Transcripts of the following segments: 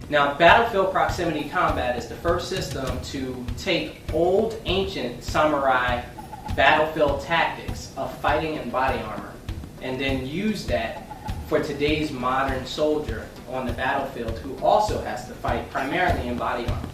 Now, battlefield proximity combat is the first system to take old, ancient samurai battlefield tactics of fighting in body armor and then use that for today's modern soldier on the battlefield who also has to fight primarily in body armor.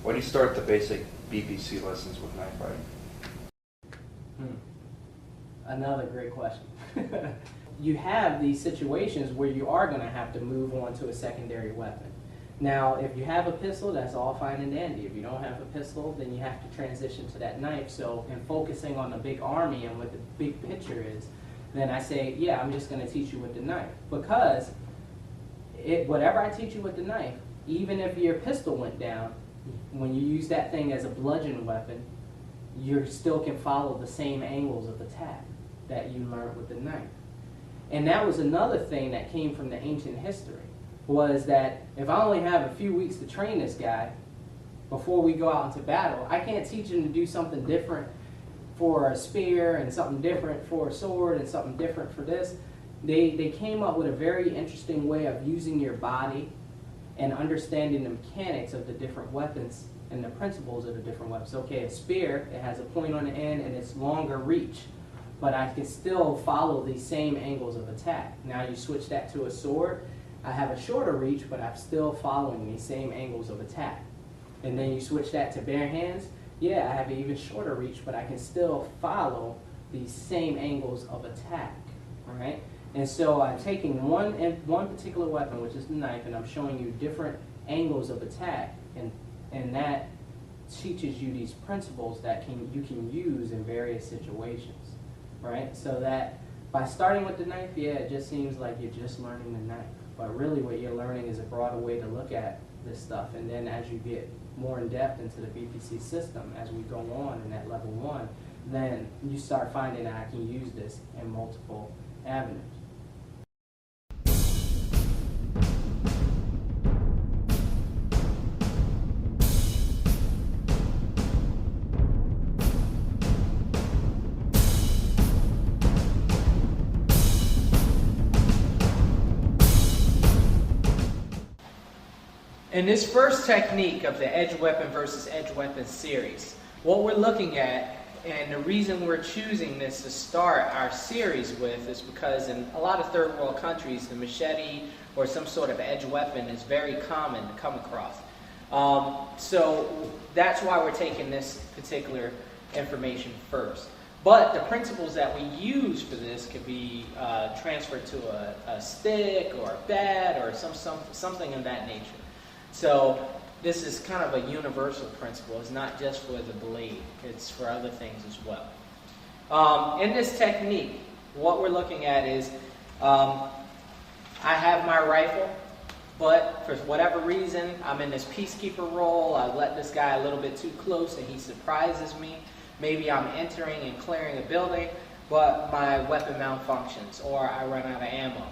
When do you start the basic BBC lessons with knife fighting? Another great question. You have these situations where you are going to have to move on to a secondary weapon. Now, if you have a pistol, that's all fine and dandy. If you don't have a pistol, then you have to transition to that knife. So in focusing on the big army and what the big picture is, then I say, yeah, I'm just going to teach you with the knife. Because whatever I teach you with the knife, even if your pistol went down, when you use that thing as a bludgeon weapon, you still can follow the same angles of attack that you learned with the knife. And that was another thing that came from the ancient history, was that if I only have a few weeks to train this guy before we go out into battle, I can't teach him to do something different for a spear and something different for a sword and something different for this. They came up with a very interesting way of using your body and understanding the mechanics of the different weapons and the principles of the different weapons. Okay, a spear, it has a point on the end and it's longer reach, but I can still follow these same angles of attack. Now you switch that to a sword, I have a shorter reach, but I'm still following these same angles of attack. And then you switch that to bare hands, yeah, I have an even shorter reach, but I can still follow these same angles of attack, all right? And so I'm taking one particular weapon, which is the knife, and I'm showing you different angles of attack, and that teaches you these principles that you can use in various situations, right? So that by starting with the knife, yeah, it just seems like you're just learning the knife, but really what you're learning is a broader way to look at this stuff. And then as you get more in depth into the BPC system, as we go on in that level 1, then you start finding that I can use this in multiple avenues. In this first technique of the edge weapon versus edge weapon series, what we're looking at, and the reason we're choosing this to start our series with, is because in a lot of third world countries, the machete or some sort of edge weapon is very common to come across. So that's why we're taking this particular information first. But the principles that we use for this could be transferred to a stick or a bat or something of that nature. So this is kind of a universal principle. It's not just for the blade. It's for other things as well. In this technique, what we're looking at is I have my rifle, but for whatever reason, I'm in this peacekeeper role. I let this guy a little bit too close and he surprises me. Maybe I'm entering and clearing a building, but my weapon malfunctions or I run out of ammo.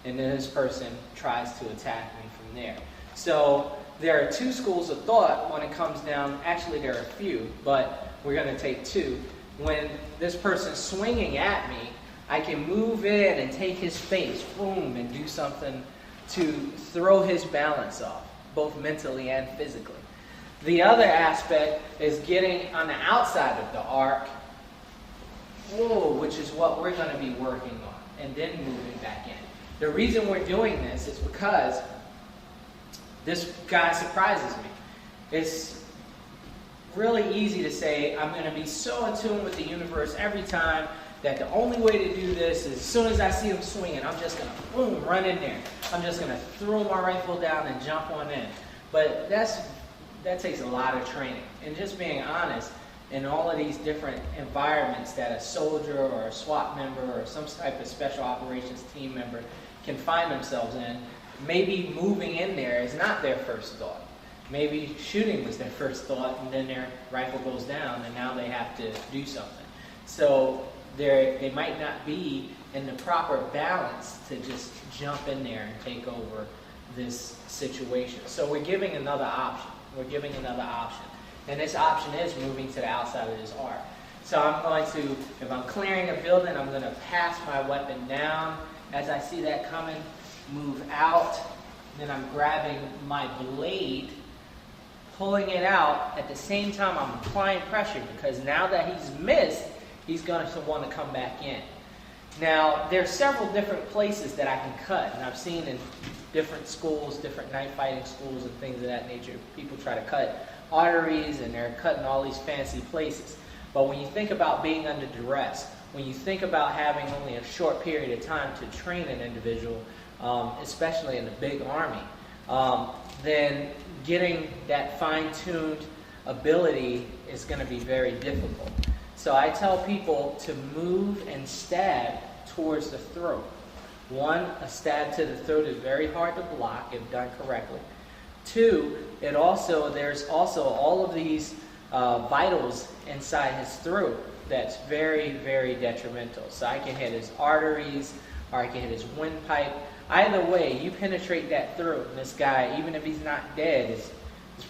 And then this person tries to attack me from there. So there are two schools of thought when it comes down. Actually, there are a few, but we're going to take two. When this person's swinging at me, I can move in and take his face, boom, and do something to throw his balance off, both mentally and physically. The other aspect is getting on the outside of the arc, which is what we're going to be working on, and then moving back in. The reason we're doing this is because this guy surprises me. It's really easy to say, I'm going to be so in tune with the universe every time that the only way to do this is as soon as I see him swinging, I'm just going to, boom, run in there. I'm just going to throw my rifle down and jump on in. But that takes a lot of training. And just being honest, in all of these different environments that a soldier or a SWAT member or some type of special operations team member can find themselves in, maybe moving in there is not their first thought. Maybe shooting was their first thought, and then their rifle goes down, and now they have to do something. So they might not be in the proper balance to just jump in there and take over this situation. So we're giving another option. We're giving another option. And this option is moving to the outside of this arc. So I'm going to, if I'm clearing a building, I'm going to pass my weapon down. As I see that coming, move out. Then I'm grabbing my blade, pulling it out. At the same time, I'm applying pressure because now that he's missed, he's going to want to come back in. Now, there's several different places that I can cut, and I've seen in different schools, different knife fighting schools and things of that nature, people try to cut arteries and they're cutting all these fancy places. But when you think about being under duress, when you think about having only a short period of time to train an individual, especially in the big army, then getting that fine-tuned ability is going to be very difficult. So I tell people to move and stab towards the throat. One, a stab to the throat is very hard to block if done correctly. Two, there's also all of these vitals inside his throat that's very, very detrimental. So I can hit his arteries, or I can hit his windpipe. Either way, you penetrate that throat, and this guy, even if he's not dead, is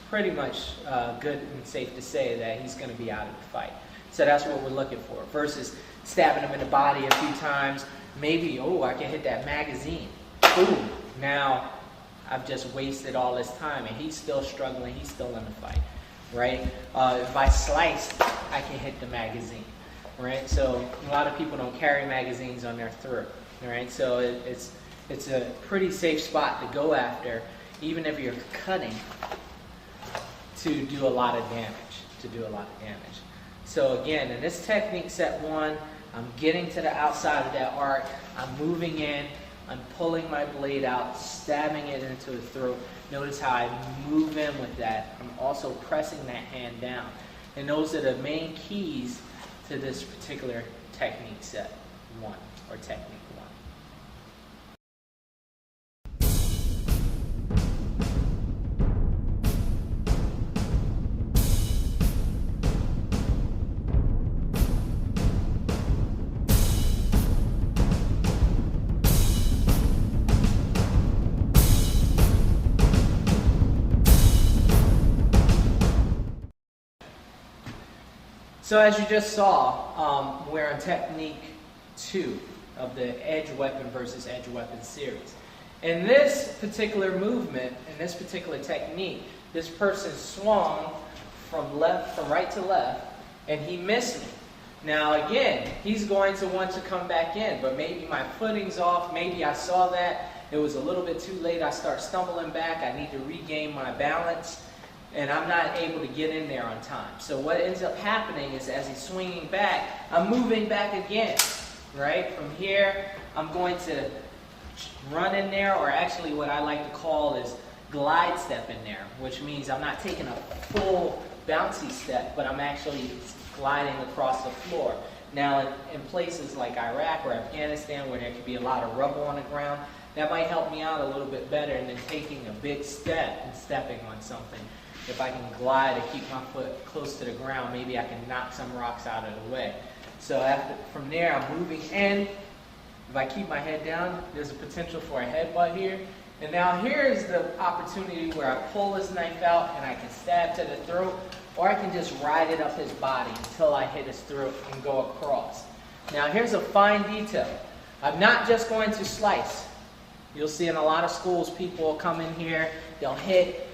pretty much good and safe to say that he's going to be out of the fight. So that's what we're looking for, versus stabbing him in the body a few times. Maybe, I can hit that magazine. Boom. Now, I've just wasted all this time, and he's still struggling. He's still in the fight, right? If I slice, I can hit the magazine, right? So a lot of people don't carry magazines on their throat, right? So it's a pretty safe spot to go after, even if you're cutting, to do a lot of damage. So again, in this technique, set one, I'm getting to the outside of that arc, I'm moving in, I'm pulling my blade out, stabbing it into the throat. Notice how I move in with that. I'm also pressing that hand down. And those are the main keys to this particular technique set one, or technique one. So as you just saw, we're on technique 2 of the edge weapon versus edge weapon series. In this particular movement, in this particular technique, this person swung from right to left, and he missed me. Now again, he's going to want to come back in, but maybe my footing's off, maybe I saw that, it was a little bit too late, I start stumbling back, I need to regain my balance, and I'm not able to get in there on time. So what ends up happening is as he's swinging back, I'm moving back again, right? From here, I'm going to run in there, or actually what I like to call is glide step in there, which means I'm not taking a full bouncy step, but I'm actually gliding across the floor. Now, in places like Iraq or Afghanistan, where there could be a lot of rubble on the ground, that might help me out a little bit better than taking a big step and stepping on something. If I can glide and keep my foot close to the ground, maybe I can knock some rocks out of the way. So from there, I'm moving in. If I keep my head down, there's a potential for a headbutt here. And now here's the opportunity where I pull this knife out and I can stab to the throat, or I can just ride it up his body until I hit his throat and go across. Now here's a fine detail. I'm not just going to slice. You'll see in a lot of schools, people will come in here, they'll hit,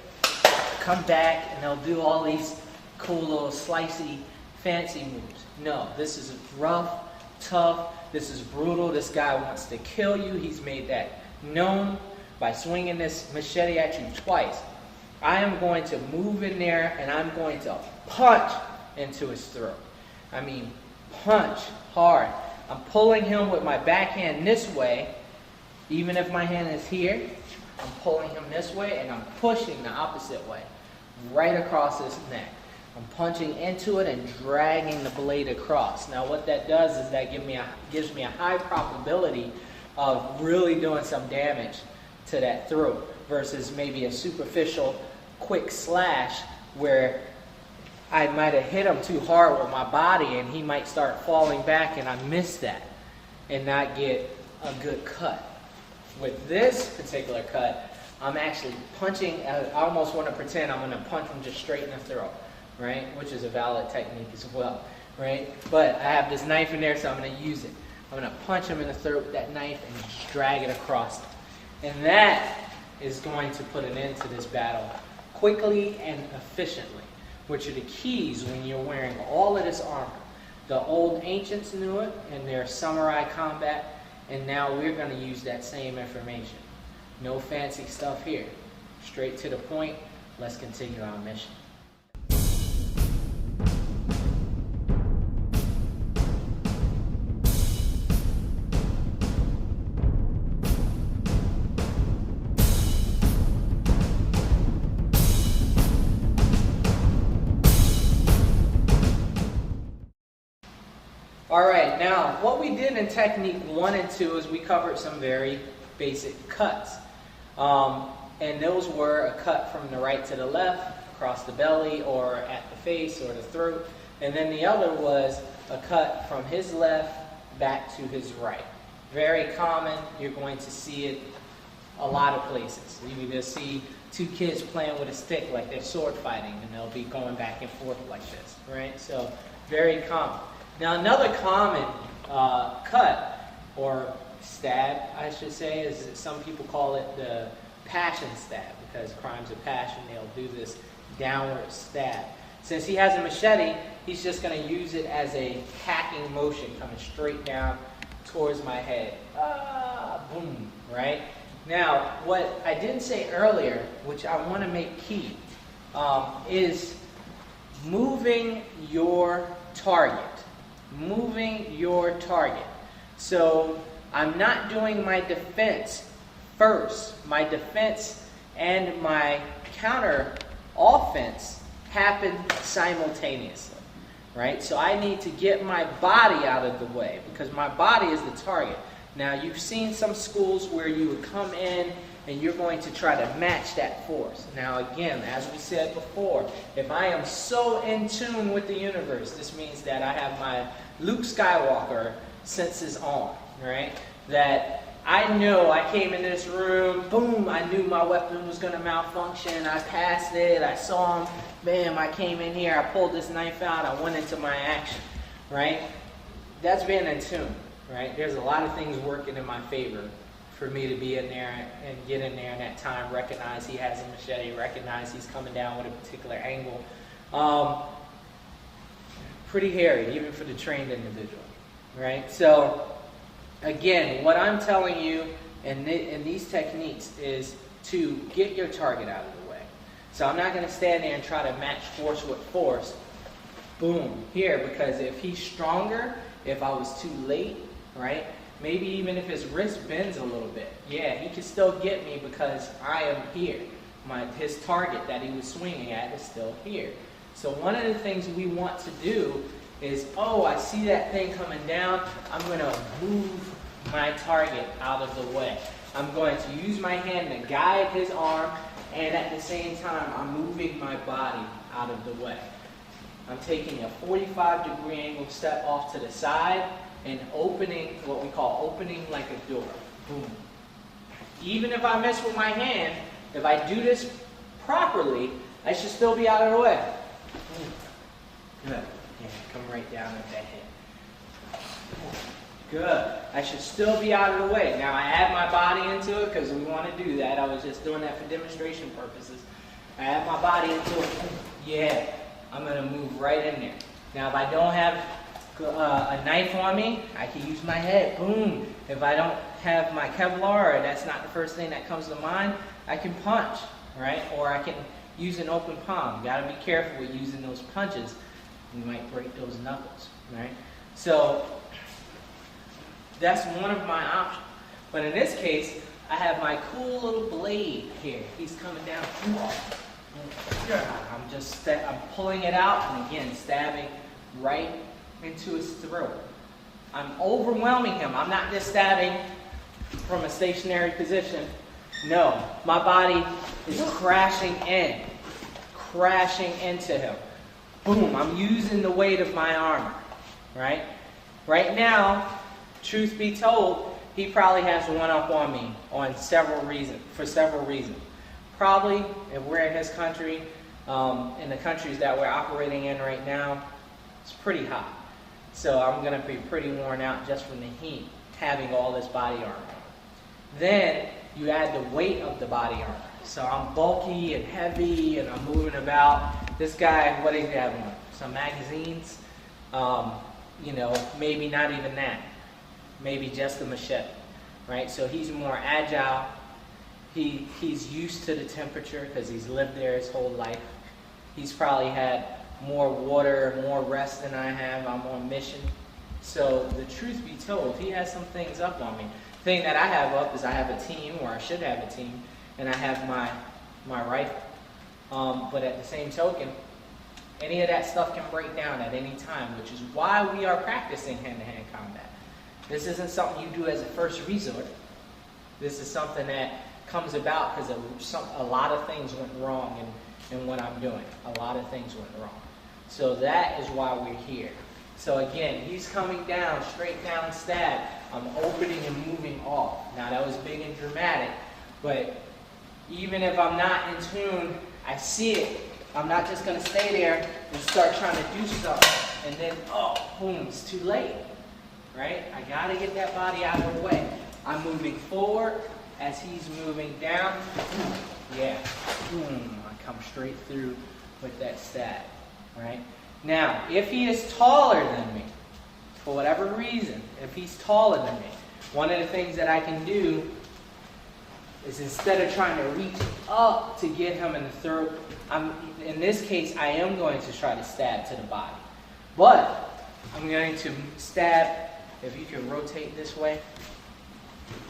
come back, and they'll do all these cool little slicey, fancy moves. No, this is rough, tough, this is brutal. This guy wants to kill you. He's made that known by swinging this machete at you twice. I am going to move in there and I'm going to punch into his throat. I mean, punch hard. I'm pulling him with my backhand this way. Even if my hand is here, I'm pulling him this way and I'm pushing the opposite way, right across his neck. I'm punching into it and dragging the blade across. Now what that does is that gives me a high probability of really doing some damage to that throat versus maybe a superficial quick slash where I might have hit him too hard with my body and he might start falling back and I miss that and not get a good cut. With this particular cut, I'm actually punching. I almost want to pretend I'm going to punch him just straight in the throat, right? Which is a valid technique as well, right? But I have this knife in there, so I'm going to use it. I'm going to punch him in the throat with that knife and just drag it across. And that is going to put an end to this battle quickly and efficiently, which are the keys when you're wearing all of this armor. The old ancients knew it in their samurai combat. And now we're going to use that same information. No fancy stuff here. Straight to the point. Let's continue our mission. All right, now what we did in technique 1 and 2 is we covered some very basic cuts. And those were a cut from the right to the left, across the belly or at the face or the throat. And then the other was a cut from his left back to his right. Very common. You're going to see it a lot of places. You either see two kids playing with a stick like they're sword fighting and they'll be going back and forth like this, right? So very common. Now another common cut, or stab I should say, is that some people call it the passion stab, because crimes of passion, they'll do this downward stab. Since he has a machete, he's just going to use it as a hacking motion coming straight down towards my head. Boom, right? Now, what I didn't say earlier, which I want to make key, is moving your target. Moving your target. So I'm not doing my defense first. My defense and my counter offense happen simultaneously, right? So I need to get my body out of the way because my body is the target. Now you've seen some schools where you would come in and you're going to try to match that force. Now again, as we said before, if I am so in tune with the universe, this means that I have my Luke Skywalker senses on, right? That I know I came into this room, boom, I knew my weapon was going to malfunction, I passed it, I saw him, bam, I came in here, I pulled this knife out, I went into my action, right? That's being in tune, right? There's a lot of things working in my favor for me to be in there and get in there in that time, recognize he has a machete, recognize he's coming down with a particular angle. Pretty hairy, even for the trained individual, right? So, again, what I'm telling you in these techniques is to get your target out of the way. So I'm not going to stand there and try to match force with force, boom, here, because if he's stronger, if I was too late, right? Maybe even if his wrist bends a little bit, yeah, he can still get me because I am here. His target that he was swinging at is still here. So one of the things we want to do is, oh, I see that thing coming down. I'm going to move my target out of the way. I'm going to use my hand to guide his arm, and at the same time, I'm moving my body out of the way. I'm taking a 45-degree angle step off to the side and opening, what we call opening like a door. Boom. Even if I miss with my hand, if I do this properly, I should still be out of the way. Good. Yeah, come right down with that head. Good. I should still be out of the way. Now I add my body into it because we want to do that. I was just doing that for demonstration purposes. I add my body into it. Yeah. I'm going to move right in there. Now if I don't have a knife on me, I can use my head. Boom. If I don't have my Kevlar, or that's not the first thing that comes to mind, I can punch, right? Or I can use an open palm. You got to be careful with using those punches. You might break those knuckles, right? So that's one of my options. But in this case, I have my cool little blade here. He's coming down. I'm pulling it out and again stabbing right into his throat. I'm overwhelming him. I'm not just stabbing from a stationary position. No, my body is crashing into him. Boom, I'm using the weight of my armor, right? Right now, truth be told, he probably has one up on me for several reasons. Probably, if we're in his country, in the countries that we're operating in right now, it's pretty hot. So I'm going to be pretty worn out just from the heat, having all this body armor. Then you add the weight of the body armor. So I'm bulky and heavy and I'm moving about. This guy, what does he have on? Some magazines? Maybe not even that. Maybe just a machete, right? So he's more agile. He's used to the temperature because he's lived there his whole life. He's probably had more water, more rest than I have. I'm on mission. So the truth be told, he has some things up on me. The thing that I have up is I have a team, or I should have a team, and I have my rifle. But at the same token, any of that stuff can break down at any time, which is why we are practicing hand-to-hand combat. This isn't something you do as a first resort. This is something that comes about because a lot of things went wrong in what I'm doing. A lot of things went wrong. So that is why we're here. So again, he's coming down, straight down stab. I'm opening and moving off. Now that was big and dramatic, but even if I'm not in tune, I see it. I'm not just going to stay there and start trying to do something and then, boom, it's too late, right? I got to get that body out of the way. I'm moving forward as he's moving down. Yeah, I come straight through with that stab, right? Now, if he is taller than me, for whatever reason, if he's taller than me, one of the things that I can do is instead of trying to reach up to get him in the throat, in this case, I am going to try to stab to the body. But I'm going to stab, if you can rotate this way,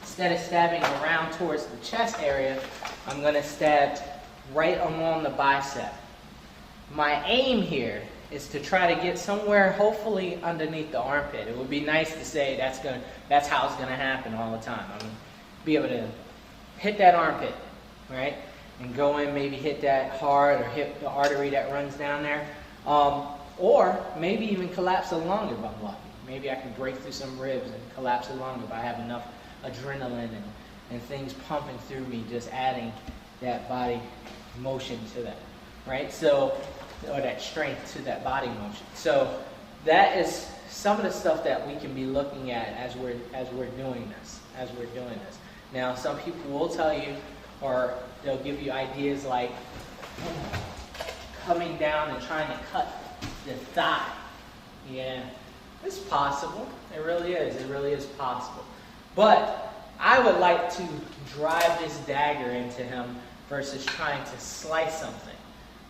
instead of stabbing around towards the chest area, I'm going to stab right along the bicep. My aim here is to try to get somewhere, hopefully underneath the armpit. It would be nice to say that's how it's going to happen all the time. I'm going to be able to hit that armpit, right? And go in, maybe hit that hard, or hit the artery that runs down there. Or maybe even collapse the lung if I'm lucky. Maybe I can break through some ribs and collapse the lung if I have enough adrenaline and things pumping through me, just adding that body motion to that, right? So, or that strength to that body motion. So that is some of the stuff that we can be looking at as we're doing this. Now, some people will tell you, or they'll give you ideas like coming down and trying to cut the thigh. Yeah, it's possible. It really is. It really is possible. But I would like to drive this dagger into him versus trying to slice something,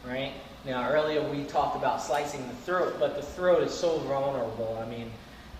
right? Now, earlier we talked about slicing the throat, but the throat is so vulnerable. I mean,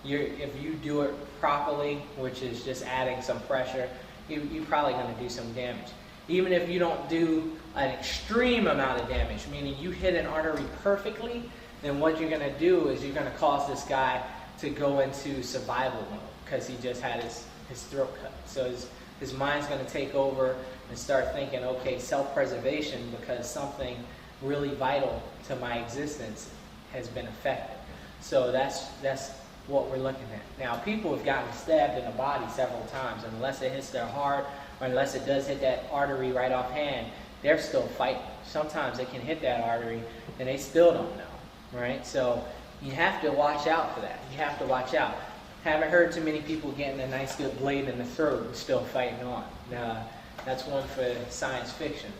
if you do it properly, which is just adding some pressure, you're probably going to do some damage. Even if you don't do an extreme amount of damage, meaning you hit an artery perfectly, then what you're going to do is you're going to cause this guy to go into survival mode because he just had his throat cut. So his mind's going to take over and start thinking, okay, self-preservation, because something really vital to my existence has been affected. So that's what we're looking at. Now, people have gotten stabbed in the body several times, and unless it hits their heart or unless it does hit that artery right offhand, they're still fighting. Sometimes it can hit that artery and they still don't know, right? So you have to watch out for that. You have to watch out. Haven't heard too many people getting a nice good blade in the throat and still fighting on. Now, that's one for science fiction.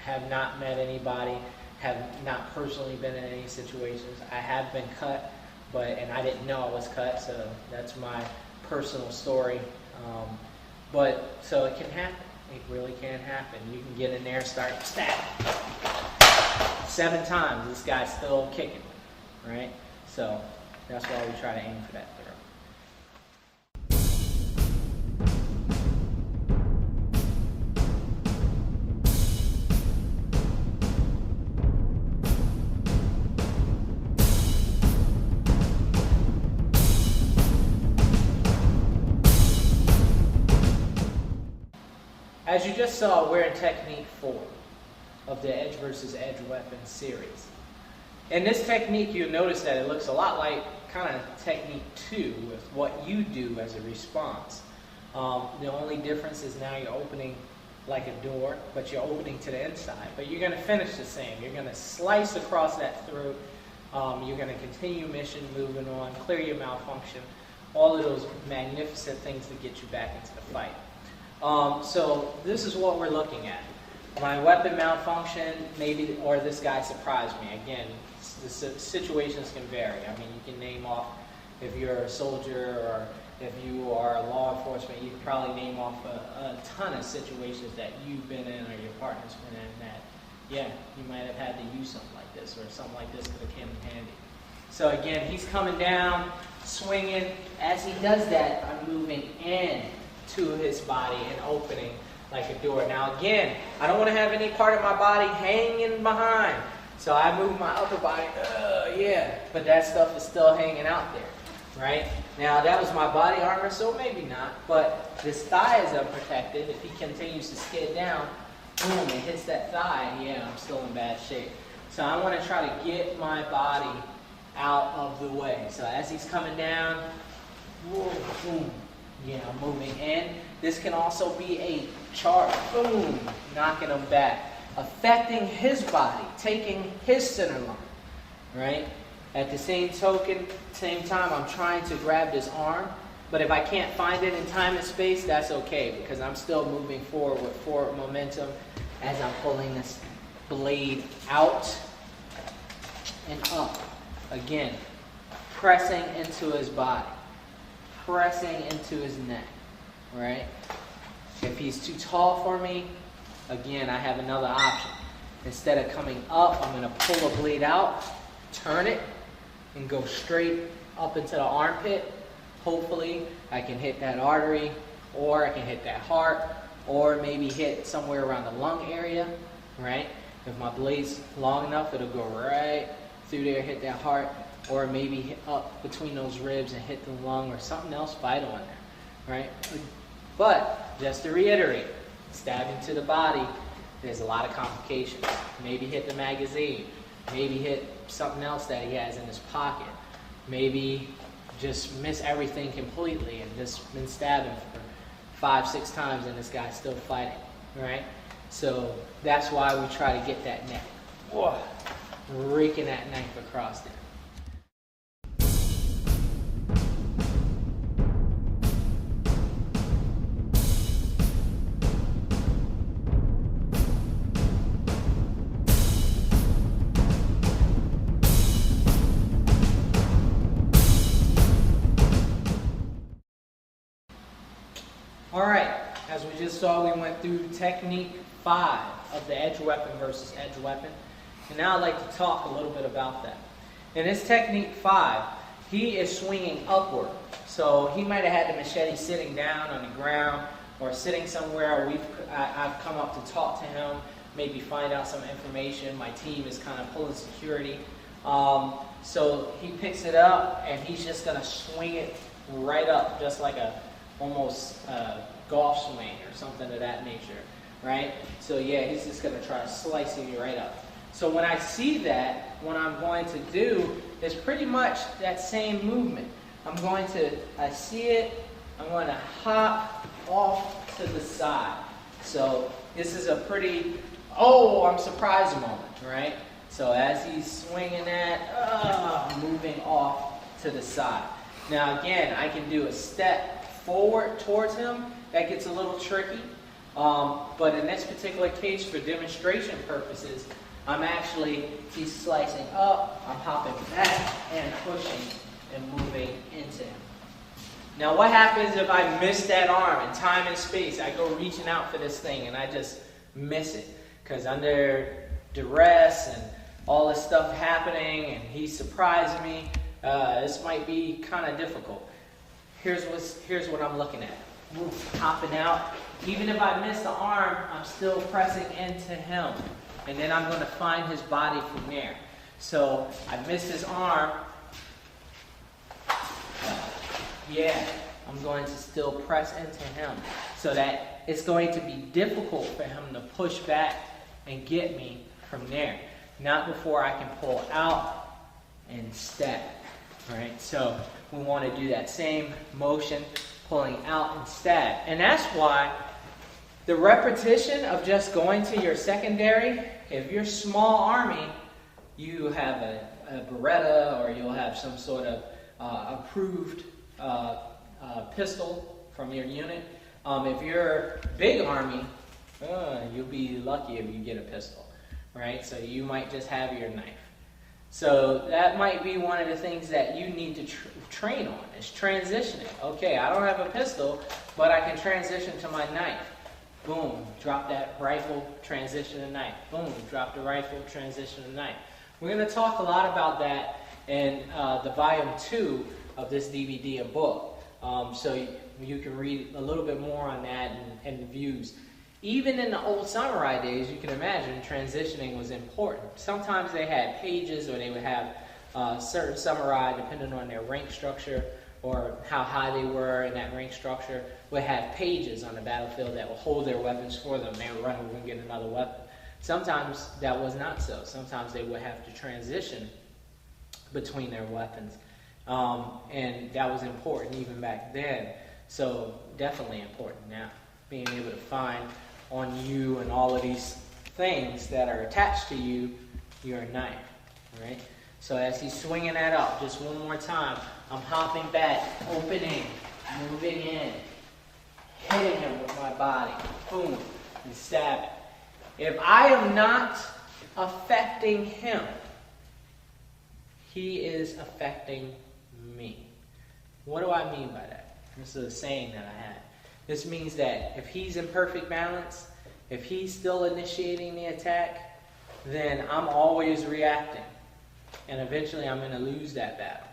Have not met anybody, have not personally been in any situations. I have been cut, and I didn't know I was cut, so that's my personal story. So it can happen. It really can happen. You can get in there and start stabbing. 7 times, this guy's still kicking, right? So that's why we try to aim for that throw. As you just saw, we're in technique 4 of the Edge versus Edge weapon series. In this technique, you'll notice that it looks a lot like kind of technique 2 with what you do as a response. The only difference is now you're opening like a door, but you're opening to the inside. But you're going to finish the same. You're going to slice across that throat. You're going to continue mission, moving on, clear your malfunction, all of those magnificent things to get you back into the fight. So this is what we're looking at. My weapon malfunction, maybe, or this guy surprised me. Again, the situations can vary. I mean, you can name off, if you're a soldier or if you are a law enforcement, you can probably name off a ton of situations that you've been in or your partner's been in that, yeah, you might have had to use something like this, or something like this could have come in handy. So again, he's coming down, swinging. As he does that, I'm moving in to his body and opening like a door. Now again, I don't want to have any part of my body hanging behind. So I move my upper body, yeah, but that stuff is still hanging out there, right? Now that was my body armor, so maybe not, but this thigh is unprotected. If he continues to skid down, boom, it hits that thigh, yeah, I'm still in bad shape. So I want to try to get my body out of the way. So as he's coming down, whoa, boom, yeah, I'm moving in. This can also be a charge, boom, knocking him back, affecting his body, taking his center line, right? At the same time, I'm trying to grab this arm, but if I can't find it in time and space, that's okay, because I'm still moving forward with forward momentum as I'm pulling this blade out and up. Again, pressing into his body, pressing into his neck, right? If he's too tall for me, again, I have another option. Instead of coming up, I'm going to pull a blade out, turn it, and go straight up into the armpit. Hopefully, I can hit that artery, or I can hit that heart, or maybe hit somewhere around the lung area, right? If my blade's long enough, it'll go right through there, hit that heart, or maybe hit up between those ribs and hit the lung or something else vital in there, right? But, just to reiterate, stabbing to the body, there's a lot of complications. Maybe hit the magazine, maybe hit something else that he has in his pocket, maybe just miss everything completely and just been stabbing for 5-6 times and this guy's still fighting, right? So that's why we try to get that neck. Whoa, raking that knife across there. Alright, as we just saw, we went through technique 5 of the edge weapon versus edge weapon. And now I'd like to talk a little bit about that. In this technique 5, he is swinging upward. So he might have had the machete sitting down on the ground or sitting somewhere. I've come up to talk to him, maybe find out some information. My team is kind of pulling security. So he picks it up and he's just gonna swing it right up, just like a almost golf swing or something of that nature, right? So yeah, he's just gonna try slicing me right up. So when I see that, what I'm going to do is pretty much that same movement. I see it, I'm going to hop off to the side. So this is a pretty, oh, I'm surprised moment, right? So as he's swinging that, moving off to the side. Now again, I can do a step forward towards him. That gets a little tricky. But in this particular case, for demonstration purposes, he's slicing up, I'm hopping back and pushing and moving into him. Now what happens if I miss that arm in time and space? I go reaching out for this thing and I just miss it. Because under duress and all this stuff happening and he surprised me, this might be kind of difficult. Here's what I'm looking at. Hopping out. Even if I miss the arm, I'm still pressing into him. And then I'm going to find his body from there. So I miss his arm. Yeah, I'm going to still press into him. So that it's going to be difficult for him to push back and get me from there. Not before I can pull out and stab. Right? So we want to do that same motion, pulling out and stab. And that's why the repetition of just going to your secondary, if you're small army, you have a Beretta or you'll have some sort of approved pistol from your unit. If you're big army, you'll be lucky if you get a pistol, right? So you might just have your knife. So that might be one of the things that you need to train on, is transitioning. Okay, I don't have a pistol, but I can transition to my knife. Boom, drop that rifle, transition to knife. Boom, drop the rifle, transition to knife. We're going to talk a lot about that in the volume 2 of this DVD and book. So you can read a little bit more on that and the views. Even in the old samurai days, you can imagine transitioning was important. Sometimes they had pages, or they would have certain samurai, depending on their rank structure or how high they were in that rank structure, would have pages on the battlefield that would hold their weapons for them. They would run over and get another weapon. Sometimes that was not so. Sometimes they would have to transition between their weapons. And that was important even back then. So definitely important now. Being able to find on you and all of these things that are attached to you, your knife, right? So as he's swinging that up, just one more time, I'm hopping back, opening, moving in, hitting him with my body, boom, and stabbing. If I am not affecting him, he is affecting me. What do I mean by that? This is a saying that I had. This means that if he's in perfect balance, if he's still initiating the attack, then I'm always reacting. And eventually I'm going to lose that battle.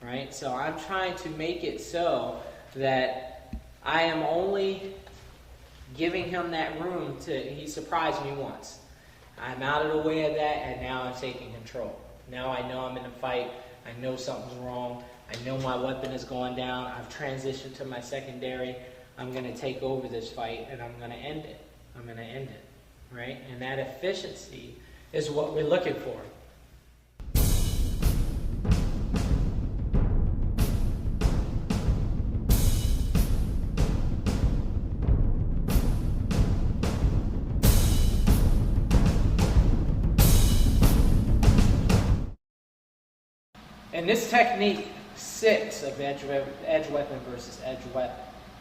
Right? So I'm trying to make it so that I am only giving him that room to, he surprised me once. I'm out of the way of that, and now I'm taking control. Now I know I'm in a fight. I know something's wrong. I know my weapon is going down. I've transitioned to my secondary. I'm going to take over this fight, and I'm going to end it. I'm going to end it, right? And that efficiency is what we're looking for. In this technique 6 of edge weapon versus edge weapon,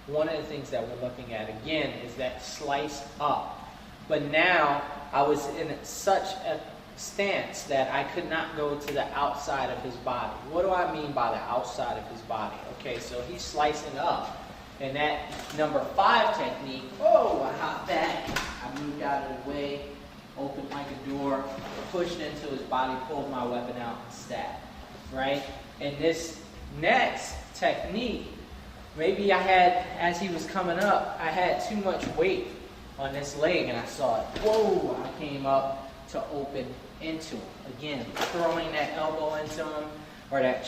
one of the things that we're looking at again is that slice up. But now I was in such a stance that I could not go to the outside of his body. What do I mean by the outside of his body? Okay, so he's slicing up. And that number 5 technique, I hopped back, I moved out of the way, opened like a door, pushed into his body, pulled my weapon out, and stabbed. Right? And this next technique, maybe I had, as he was coming up, I had too much weight on this leg, and I saw it. Whoa! I came up, to open into him. Again, throwing that elbow into him or that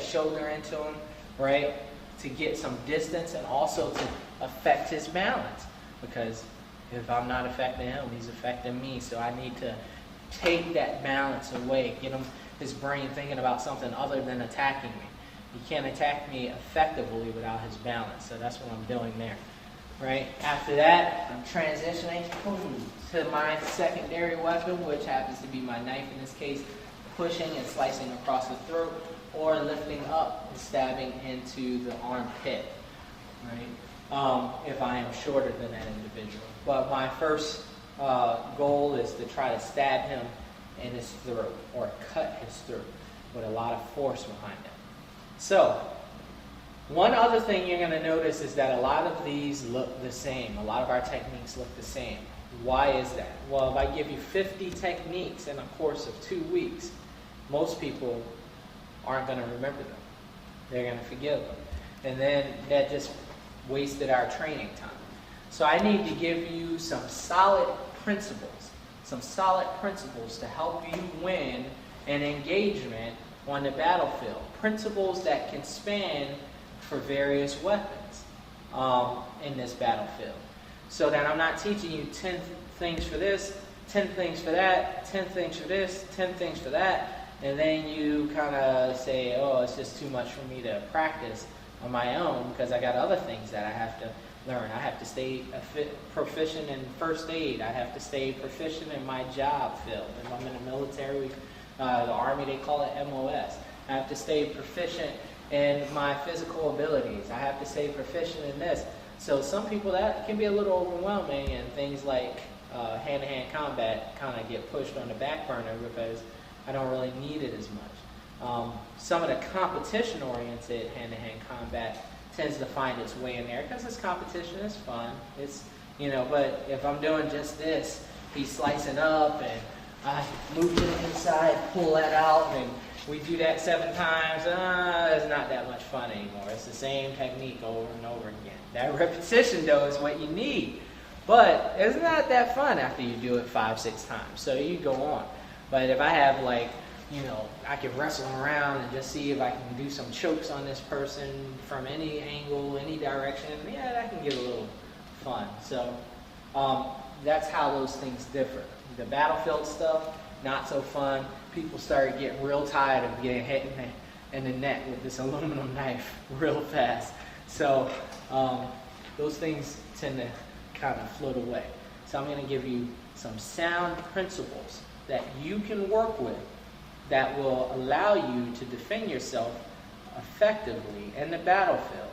shoulder into him, right, to get some distance and also to affect his balance. Because if I'm not affecting him, he's affecting me. So I need to take that balance away, get his brain thinking about something other than attacking me. He can't attack me effectively without his balance. So that's what I'm doing there. Right? After that, I'm transitioning to my secondary weapon, which happens to be my knife in this case, pushing and slicing across the throat, or lifting up and stabbing into the armpit. Right? If I am shorter than that individual. But my first goal is to try to stab him in his throat, or cut his throat with a lot of force behind it. So, one other thing you're going to notice is that a lot of these look the same. A lot of our techniques look the same. Why is that? Well, if I give you 50 techniques in a course of 2 weeks, most people aren't going to remember them. They're going to forget them. And then that just wasted our training time. So I need to give you some solid principles to help you win an engagement on the battlefield. Principles that can span for various weapons in this battlefield. So that I'm not teaching you 10 things for this, 10 things for that, 10 things for this, 10 things for that, and then you kind of say, oh, it's just too much for me to practice on my own because I got other things that I have to learn. I have to stay proficient in first aid. I have to stay proficient in my job field. If I'm in the military, the Army, they call it MOS. I have to stay proficient in my physical abilities. I have to stay proficient in this. So some people, that can be a little overwhelming, and things like hand-to-hand combat kind of get pushed on the back burner because I don't really need it as much. Some of the competition-oriented hand-to-hand combat tends to find its way in there because it's competition, it's fun, it's, but if I'm doing just this, he's slicing up and I move to the inside, pull that out, and we do that 7 times, it's not that much fun anymore. It's the same technique over and over again. That repetition, though, is what you need. But it's not that fun after you do it 5-6 times. So you go on. But if I have, I can wrestle around and just see if I can do some chokes on this person from any angle, any direction, yeah, that can get a little fun. So that's how those things differ. The battlefield stuff, not so fun. People start getting real tired of getting hit in the neck with this aluminum knife real fast. So those things tend to kind of float away. So I'm going to give you some sound principles that you can work with that will allow you to defend yourself effectively in the battlefield.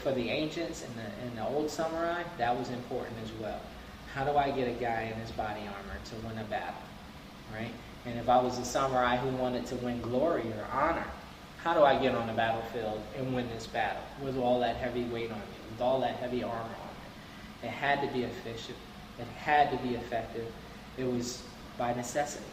For the ancients and the old samurai, that was important as well. How do I get a guy in his body armor to win a battle, right? And if I was a samurai who wanted to win glory or honor, how do I get on the battlefield and win this battle with all that heavy weight on me, with all that heavy armor on me? It had to be efficient. It had to be effective. It was by necessity.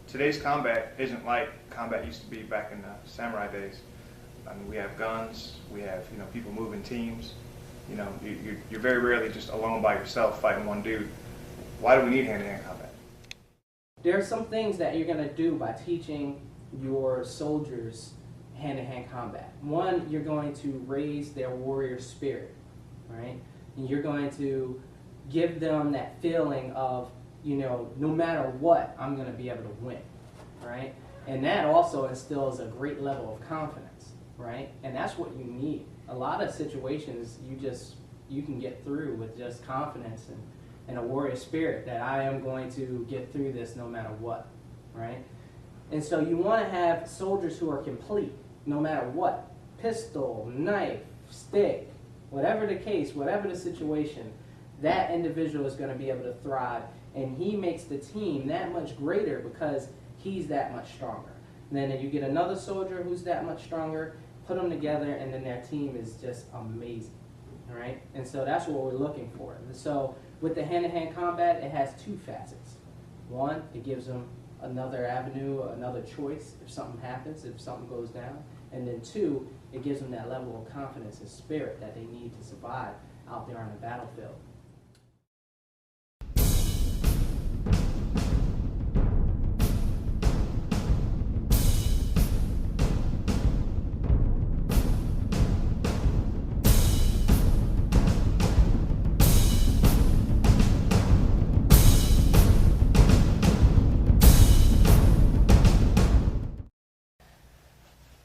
Today's combat isn't like combat used to be back in the samurai days. I mean, we have guns, we have people moving teams. You're very rarely just alone by yourself fighting one dude. Why do we need hand-to-hand combat? There are some things that you're going to do by teaching your soldiers hand-to-hand combat. One, you're going to raise their warrior spirit, right? And you're going to give them that feeling of, no matter what, I'm going to be able to win, right? And that also instills a great level of confidence, right? And that's what you need. A lot of situations you can get through with just confidence and a warrior spirit that I am going to get through this no matter what, right? And so you want to have soldiers who are complete no matter what. Pistol, knife, stick, whatever the case, whatever the situation, that individual is going to be able to thrive. And he makes the team that much greater because he's that much stronger. And then if you get another soldier who's that much stronger, put them together, and then their team is just amazing. All right? And so that's what we're looking for. And so with the hand-to-hand combat, it has 2 facets. One, it gives them another avenue, another choice if something happens, if something goes down. And then two, it gives them that level of confidence and spirit that they need to survive out there on the battlefield.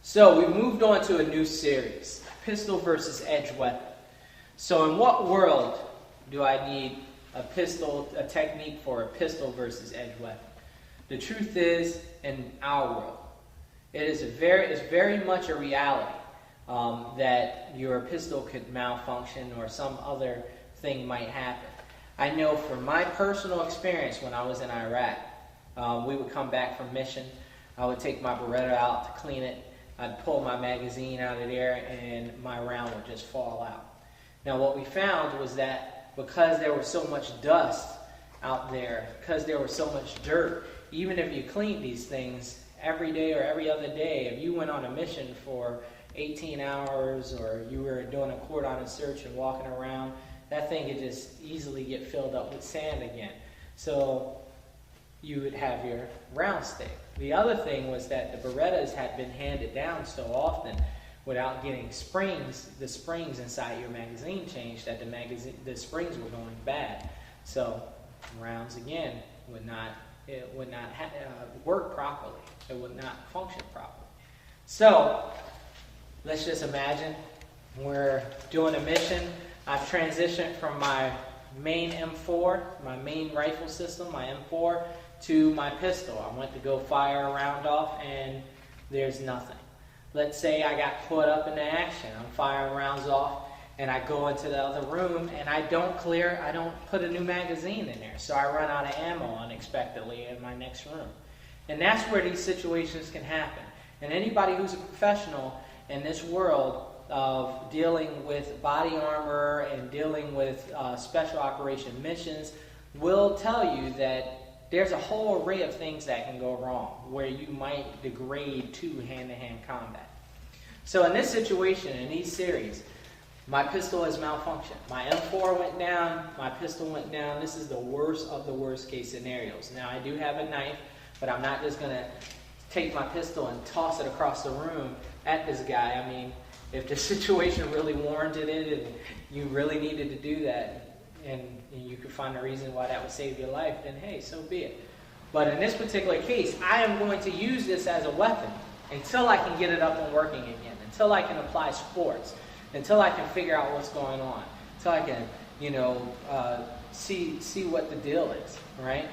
So we moved on to a new series, pistol versus edge weapon. So in what world do I need a technique for a pistol versus edge weapon? The truth is, in our world, it's very much a reality that your pistol could malfunction or some other thing might happen. I know from my personal experience when I was in Iraq, we would come back from mission. I would take my Beretta out to clean it. I'd pull my magazine out of there and my round would just fall out. Now what we found was that because there was so much dust out there, because there was so much dirt, even if you cleaned these things every day or every other day, if you went on a mission for 18 hours or you were doing a cordon search and walking around, that thing could just easily get filled up with sand again. So you would have your round stick. The other thing was that the Berettas had been handed down so often without getting the springs inside your magazine changed, that the springs were going bad. So rounds again would not work properly. It would not function properly. So let's just imagine we're doing a mission. I've transitioned from my main M4, my main rifle system, my M4, to my pistol. I went to go fire a round off and there's nothing. Let's say I got caught up in the action. I'm firing rounds off and I go into the other room and I don't put a new magazine in there. So I run out of ammo unexpectedly in my next room. And that's where these situations can happen. And anybody who's a professional in this world of dealing with body armor and dealing with special operation missions will tell you that there's a whole array of things that can go wrong where you might degrade to hand-to-hand combat. So in this situation, in these series, my pistol has malfunctioned. My M4 went down, my pistol went down. This is the worst of the worst case scenarios. Now I do have a knife, but I'm not just going to take my pistol and toss it across the room at this guy. I mean, if the situation really warranted it and you really needed to do that, and you could find a reason why that would save your life, then hey, so be it. But in this particular case, I am going to use this as a weapon until I can get it up and working again, until I can apply sports, until I can figure out what's going on, until I can, see what the deal is, right,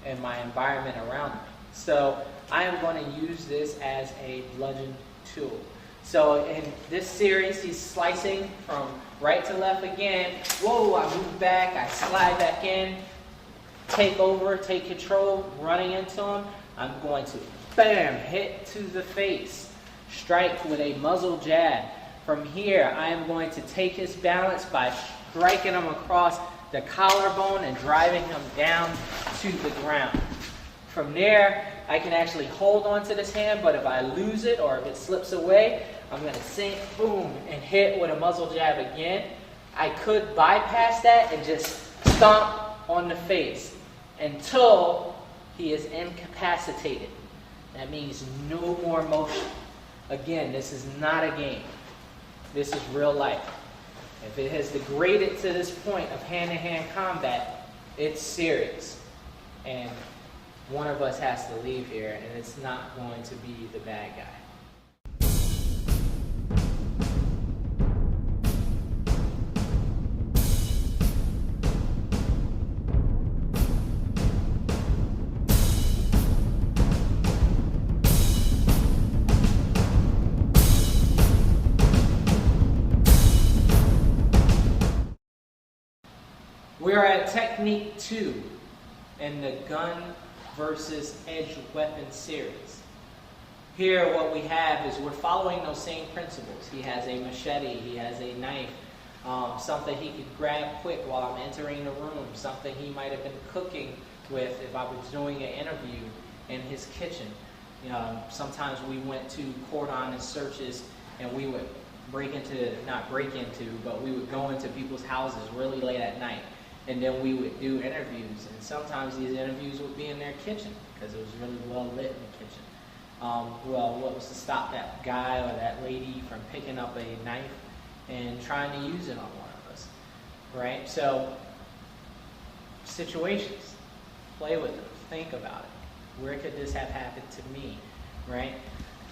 and my environment around me. So I am going to use this as a bludgeon tool. So in this series, he's slicing from right to left again. Whoa, I move back, I slide back in, take over, take control, running into him. I'm going to, bam, hit to the face, strike with a muzzle jab. From here, I am going to take his balance by striking him across the collarbone and driving him down to the ground. From there, I can actually hold on to this hand, but if I lose it or if it slips away, I'm going to sink, boom, and hit with a muzzle jab again. I could bypass that and just stomp on the face until he is incapacitated. That means no more motion. Again, this is not a game. This is real life. If it has degraded to this point of hand-to-hand combat, it's serious. And one of us has to leave here, and it's not going to be the bad guy. We're at Technique 2 in the gun versus edge weapon series. Here what we have is we're following those same principles. He has a machete, he has a knife, something he could grab quick while I'm entering the room, something he might have been cooking with if I was doing an interview. in his kitchen. Sometimes we went to cordon searches and we would not break into, but we would go into people's houses really late at night. And then we would do interviews. And sometimes these interviews would be in their kitchen because it was really well lit in the kitchen. What was to stop that guy or that lady from picking up a knife and trying to use it on one of us, right? So, situations, play with them, think about it. Where could this have happened to me, right?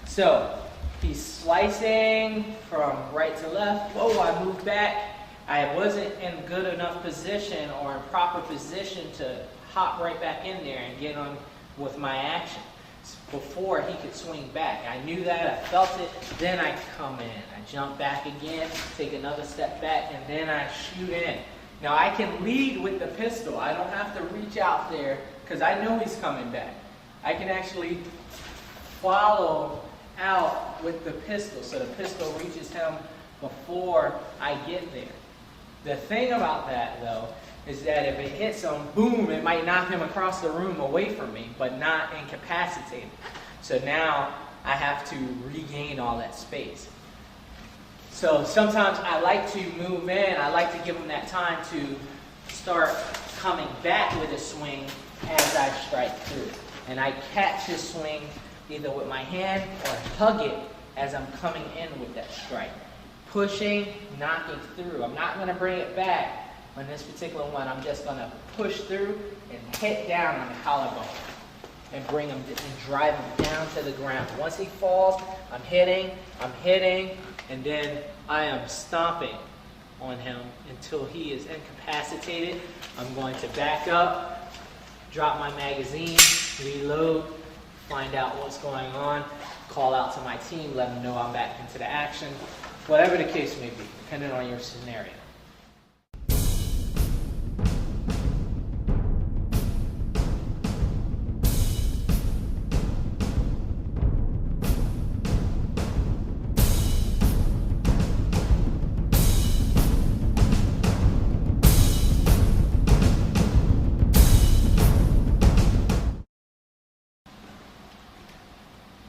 So, he's slicing from right to left. Whoa, I moved back. I wasn't in good enough position or in proper position to hop right back in there and get on with my action before he could swing back. I knew that, I felt it, then I come in. I jump back again, take another step back, and then I shoot in. Now I can lead with the pistol. I don't have to reach out there because I know he's coming back. I can actually follow out with the pistol so the pistol reaches him before I get there. The thing about that, though, is that if it hits him, boom, it might knock him across the room away from me, but not incapacitate him. So now I have to regain all that space. So sometimes I like to move in, I like to give him that time to start coming back with a swing as I strike through. And I catch his swing either with my hand or hug it as I'm coming in with that strike. Pushing, knocking through. I'm not going to bring it back. On this particular one, I'm just going to push through and hit down on the collarbone and bring him and drive him down to the ground. Once he falls, I'm hitting, and then I am stomping on him until he is incapacitated. I'm going to back up, drop my magazine, reload, find out what's going on, call out to my team, let them know I'm back into the action, whatever the case may be, depending on your scenario.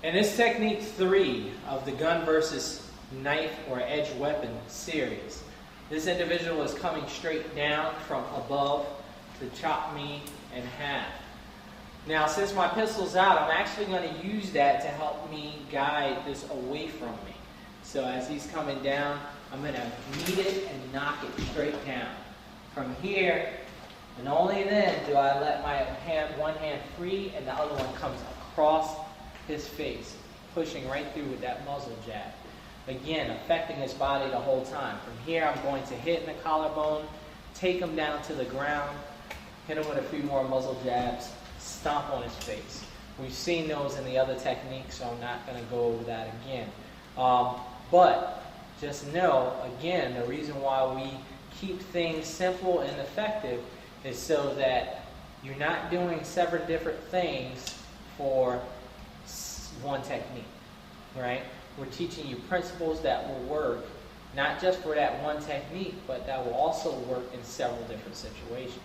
And this technique 3 of the gun versus knife or edge weapon series, this individual is coming straight down from above to chop me in half. Now, since my pistol's out, I'm actually going to use that to help me guide this away from me. So as he's coming down, I'm going to meet it and knock it straight down. From here, and only then do I let my one hand free and the other one comes across his face, pushing right through with that muzzle jab. Again, affecting his body the whole time. From here, I'm going to hit in the collarbone, take him down to the ground, hit him with a few more muzzle jabs, stomp on his face. We've seen those in the other techniques, so I'm not going to go over that again. But just know, again, the reason why we keep things simple and effective is so that you're not doing several different things for one technique, right? We're teaching you principles that will work, not just for that one technique, but that will also work in several different situations.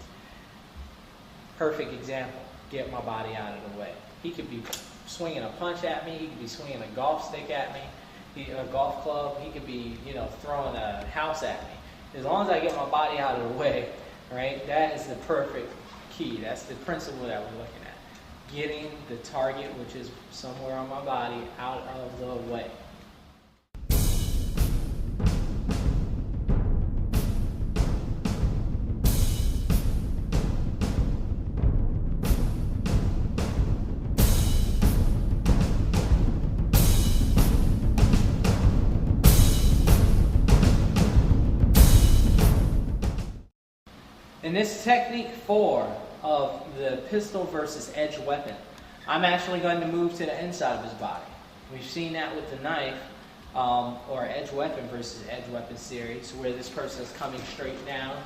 Perfect example, get my body out of the way. He could be swinging a punch at me, he could be swinging a golf stick at me, a golf club, he could be, throwing a house at me. As long as I get my body out of the way, right, that is the perfect key. That's the principle that we're looking at. Getting the target, which is somewhere on my body, out of the way. In this technique 4 of the pistol versus edge weapon, I'm actually going to move to the inside of his body. We've seen that with the knife or edge weapon versus edge weapon series, where this person is coming straight down.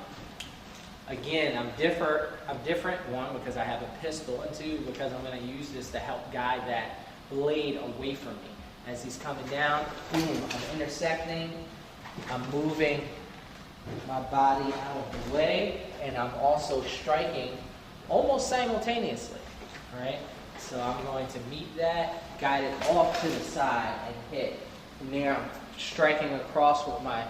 Again, I'm different, one, because I have a pistol, and two, because I'm going to use this to help guide that blade away from me. As he's coming down, boom, I'm intersecting, I'm moving my body out of the way, and I'm also striking almost simultaneously, right? So I'm going to meet that, guide it off to the side and hit. From there I'm striking across with my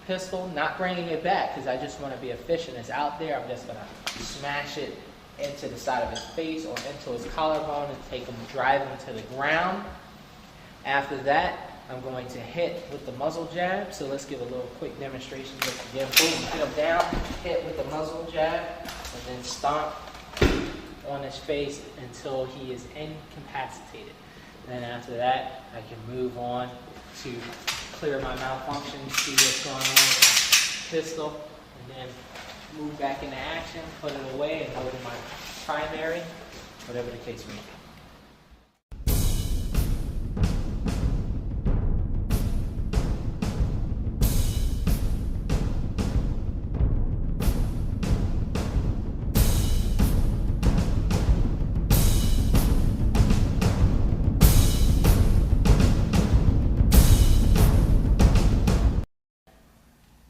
pistol, not bringing it back because I just want to be efficient. It's out there, I'm just going to smash it into the side of his face or into his collarbone and take him, drive him to the ground. After that, I'm going to hit with the muzzle jab. So let's give a little quick demonstration. Again, boom, hit him down, hit with the muzzle jab, and then stomp on his face until he is incapacitated. Then after that, I can move on to clear my malfunction, see what's going on with my pistol, and then move back into action, put it away, and go to my primary, whatever the case may be.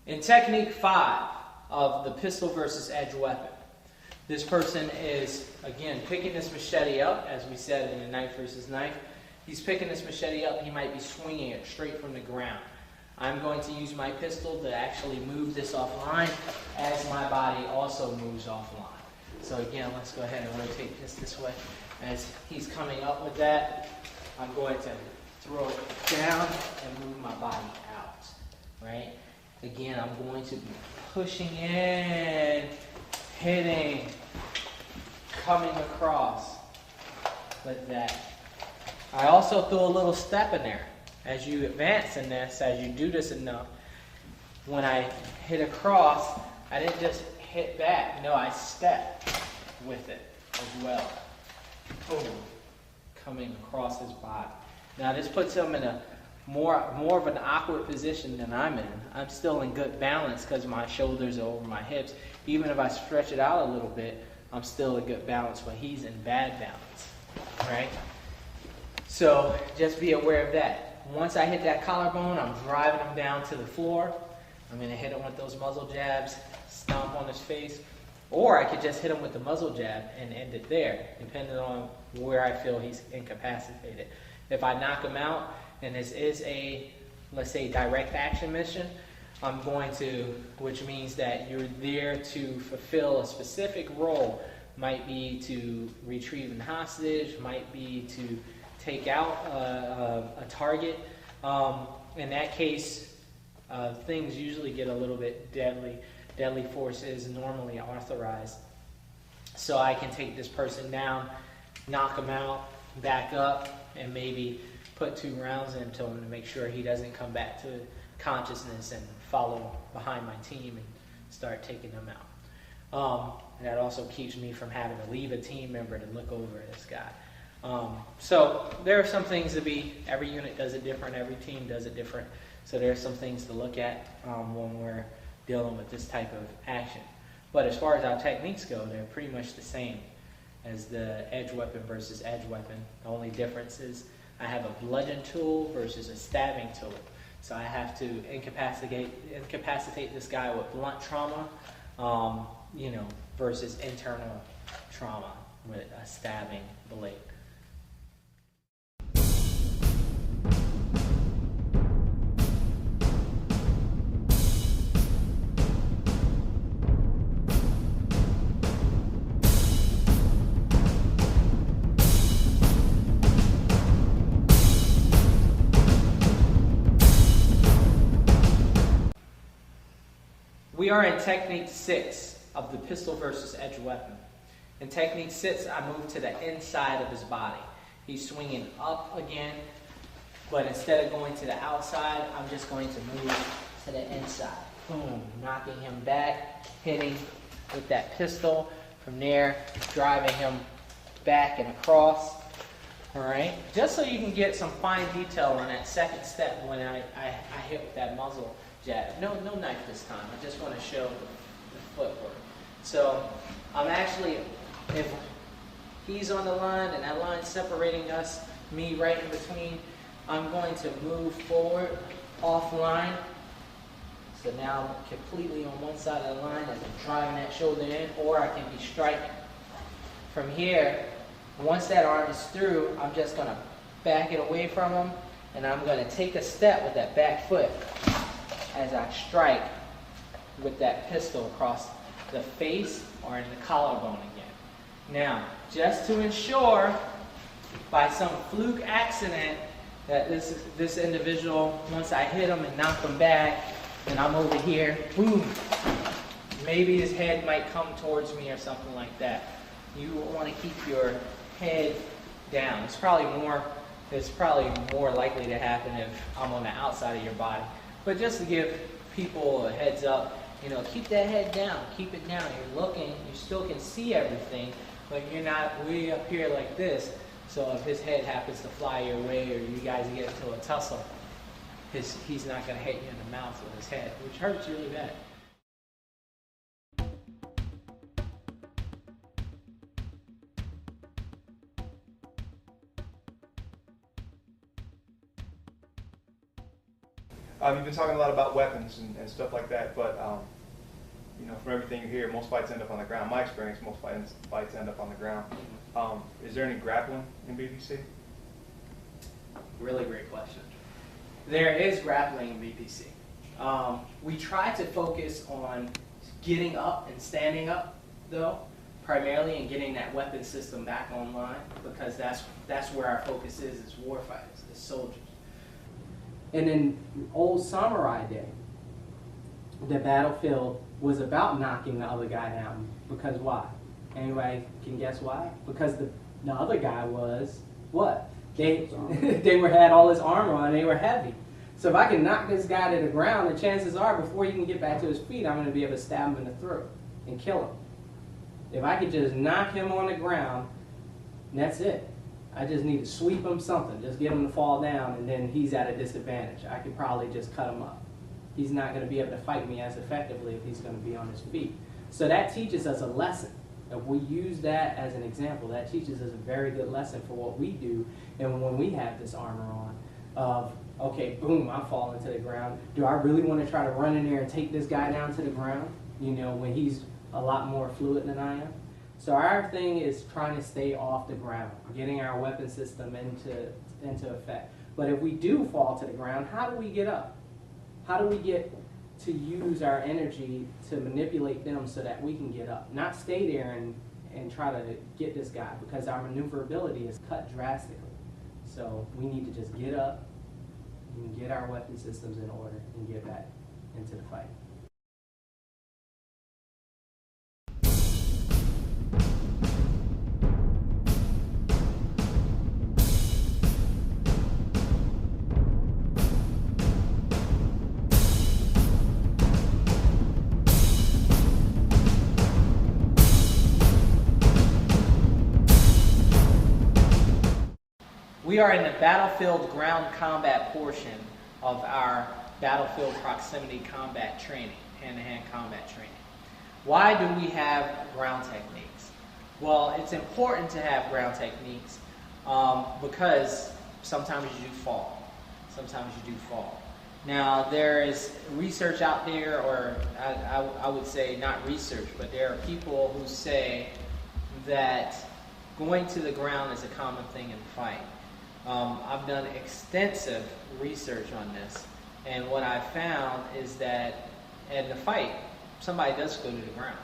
In technique 5 of the pistol versus edge weapon, this person is, again, picking this machete up, as we said in the knife versus knife. He's picking this machete up, he might be swinging it straight from the ground. I'm going to use my pistol to actually move this offline as my body also moves offline. So again, let's go ahead and rotate this way. As he's coming up with that, I'm going to throw it down and move my body out, right? Again, I'm going to be pushing in, hitting, coming across like that. I also throw a little step in there. As you advance in this, as you do this enough, when I hit across, I didn't just hit back. No, I stepped with it as well. Boom, coming across his body. Now this puts him in a more of an awkward position than I'm in. I'm still in good balance because my shoulders are over my hips. Even if I stretch it out a little bit, I'm still in good balance when he's in bad balance, right? So just be aware of that. Once I hit that collarbone, I'm driving him down to the floor. I'm going to hit him with those muzzle jabs, stomp on his face, or I could just hit him with the muzzle jab and end it there, depending on where I feel he's incapacitated. If I knock him out, and this is a, let's say, direct action mission, I'm going to, which means that you're there to fulfill a specific role. Might be to retrieve a hostage, might be to take out a target. In that case, things usually get a little bit deadly. Deadly force is normally authorized. So I can take this person down, knock him out, back up, and maybe put 2 rounds into him to make sure he doesn't come back to consciousness and follow behind my team and start taking them out. That also keeps me from having to leave a team member to look over this guy. So there are some things to be, every unit does it different, every team does it different. So there are some things to look at when we're dealing with this type of action. But as far as our techniques go, they're pretty much the same as the edge weapon versus edge weapon. The only difference is I have a bludgeon tool versus a stabbing tool. So I have to incapacitate this guy with blunt trauma, versus internal trauma with a stabbing blade. We are in technique 6 of the pistol versus edge weapon. In technique 6, I move to the inside of his body. He's swinging up again, but instead of going to the outside, I'm just going to move to the inside. Boom, knocking him back, hitting with that pistol. From there, driving him back and across. All right, just so you can get some fine detail on that second step when I hit with that muzzle jab. No knife this time. I just want to show the footwork. So I'm actually, if he's on the line and that line's separating us, me right in between, I'm going to move forward offline. So now I'm completely on one side of the line as I'm driving that shoulder in, or I can be striking. From here, Once that arm is through, I'm just going to back it away from him, and I'm going to take a step with that back foot as I strike with that pistol across the face or in the collarbone again. Now, just to ensure, by some fluke accident, that this individual, once I hit him and knock him back, and I'm over here, boom, maybe his head might come towards me or something like that. You want to keep your head down. It's probably more likely to happen if I'm on the outside of your body. But just to give people a heads up, keep that head down, keep it down. You're looking, you still can see everything, but you're not way up here like this. So if his head happens to fly your way or you guys get into a tussle, he's not going to hit you in the mouth with his head, which hurts really bad. You've been talking a lot about weapons and stuff like that, but from everything you hear, most fights end up on the ground. My experience, most fights end up on the ground. Is there any grappling in BBC? Really great question. There is grappling in BBC. We try to focus on getting up and standing up, though, primarily, and getting that weapon system back online, because that's where our focus is as war fighters, as soldiers. And in old samurai day, the battlefield was about knocking the other guy down. Because why? Anybody can guess why? Because the other guy was what? They had all this armor on, and they were heavy. So if I can knock this guy to the ground, the chances are before he can get back to his feet, I'm going to be able to stab him in the throat and kill him. If I could just knock him on the ground, that's it. I just need to sweep him something, just get him to fall down, and then he's at a disadvantage. I could probably just cut him up. He's not going to be able to fight me as effectively if he's going to be on his feet. So that teaches us a lesson. If we use that as an example, that teaches us a very good lesson for what we do, and when we have this armor on, of, okay, boom, I'm falling to the ground. Do I really want to try to run in there and take this guy down to the ground, when he's a lot more fluid than I am? So our thing is trying to stay off the ground, getting our weapon system into effect. But if we do fall to the ground, how do we get up? How do we get to use our energy to manipulate them so that we can get up? Not stay there and try to get this guy, because our maneuverability is cut drastically. So we need to just get up and get our weapon systems in order and get back into the fight. We are in the battlefield ground combat portion of our battlefield proximity combat training, hand-to-hand combat training. Why do we have ground techniques? Well, it's important to have ground techniques because sometimes you do fall. Now, there is research out there, or I would say not research, but there are people who say that going to the ground is a common thing in the fight. I've done extensive research on this, and what I found is that in the fight, somebody does go to the ground.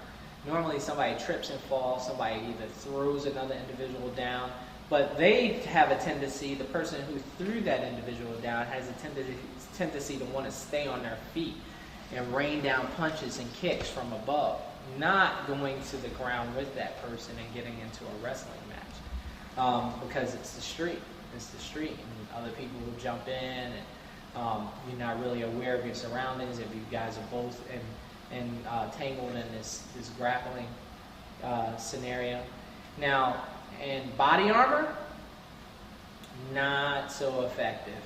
Normally somebody trips and falls, somebody either throws another individual down, but they have a tendency, the person who threw that individual down has a tendency to want to stay on their feet and rain down punches and kicks from above, not going to the ground with that person and getting into a wrestling match, because it's the street. And other people will jump in, and you're not really aware of your surroundings if you guys are both tangled in this grappling scenario. Now, in body armor, not so effective.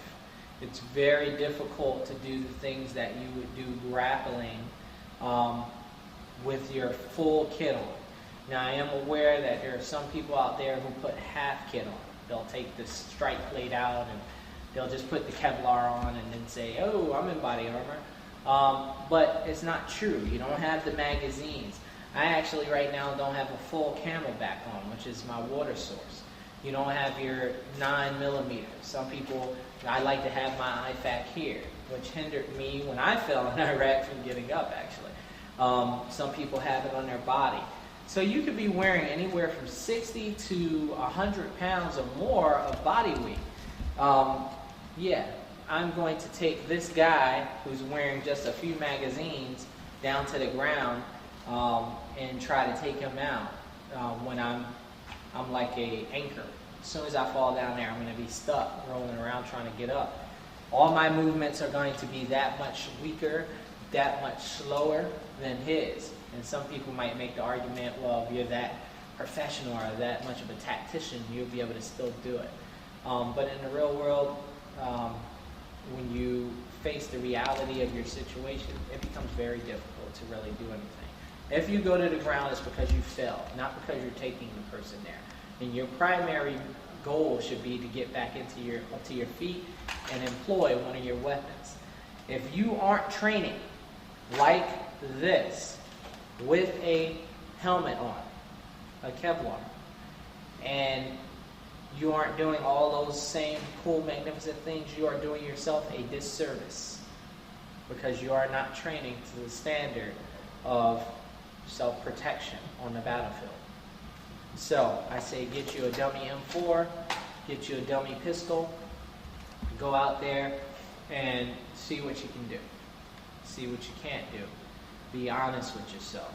It's very difficult to do the things that you would do grappling with your full kit on. Now, I am aware that there are some people out there who put half kit on. They'll take the strike plate out and they'll just put the Kevlar on and then say, oh, I'm in body armor. But it's not true. You don't have the magazines. I actually right now don't have a full camelback on, which is my water source. You don't have your 9mm. Some people, I like to have my IFAK here, which hindered me when I fell in Iraq from getting up, actually. Some people have it on their body. So you could be wearing anywhere from 60 to 100 pounds or more of body weight. Yeah, I'm going to take this guy who's wearing just a few magazines down to the ground and try to take him out when I'm like a anchor. As soon as I fall down there, I'm going to be stuck rolling around trying to get up. All my movements are going to be that much weaker, that much slower than his. And some people might make the argument, well, if you're that professional or that much of a tactician, you'll be able to still do it. But in the real world, when you face the reality of your situation, it becomes very difficult to really do anything. If you go to the ground, it's because you fell, not because you're taking the person there. And your primary goal should be to get back up to your feet and employ one of your weapons. If you aren't training like this with a helmet on, a Kevlar, and you aren't doing all those same cool, magnificent things, you are doing yourself a disservice because you are not training to the standard of self-protection on the battlefield. So I say get you a dummy M4, get you a dummy pistol, go out there and see what you can do. See what you can't do. Be honest with yourself.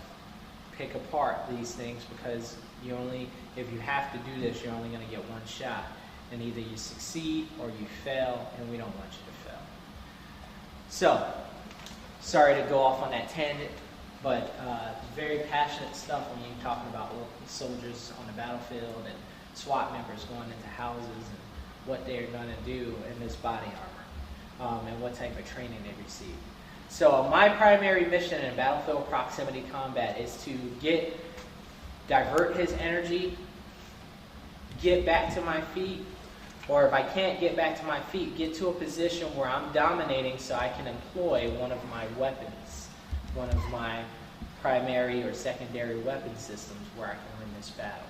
Pick apart these things because if you have to do this, you're only going to get one shot. And either you succeed or you fail, and we don't want you to fail. So, sorry to go off on that tangent, but very passionate stuff when you're talking about soldiers on the battlefield and SWAT members going into houses and what they're going to do in this body armor and what type of training they receive. So my primary mission in battlefield proximity combat is to divert his energy, get back to my feet, or if I can't get back to my feet, get to a position where I'm dominating so I can employ one of my weapons, one of my primary or secondary weapon systems where I can win this battle.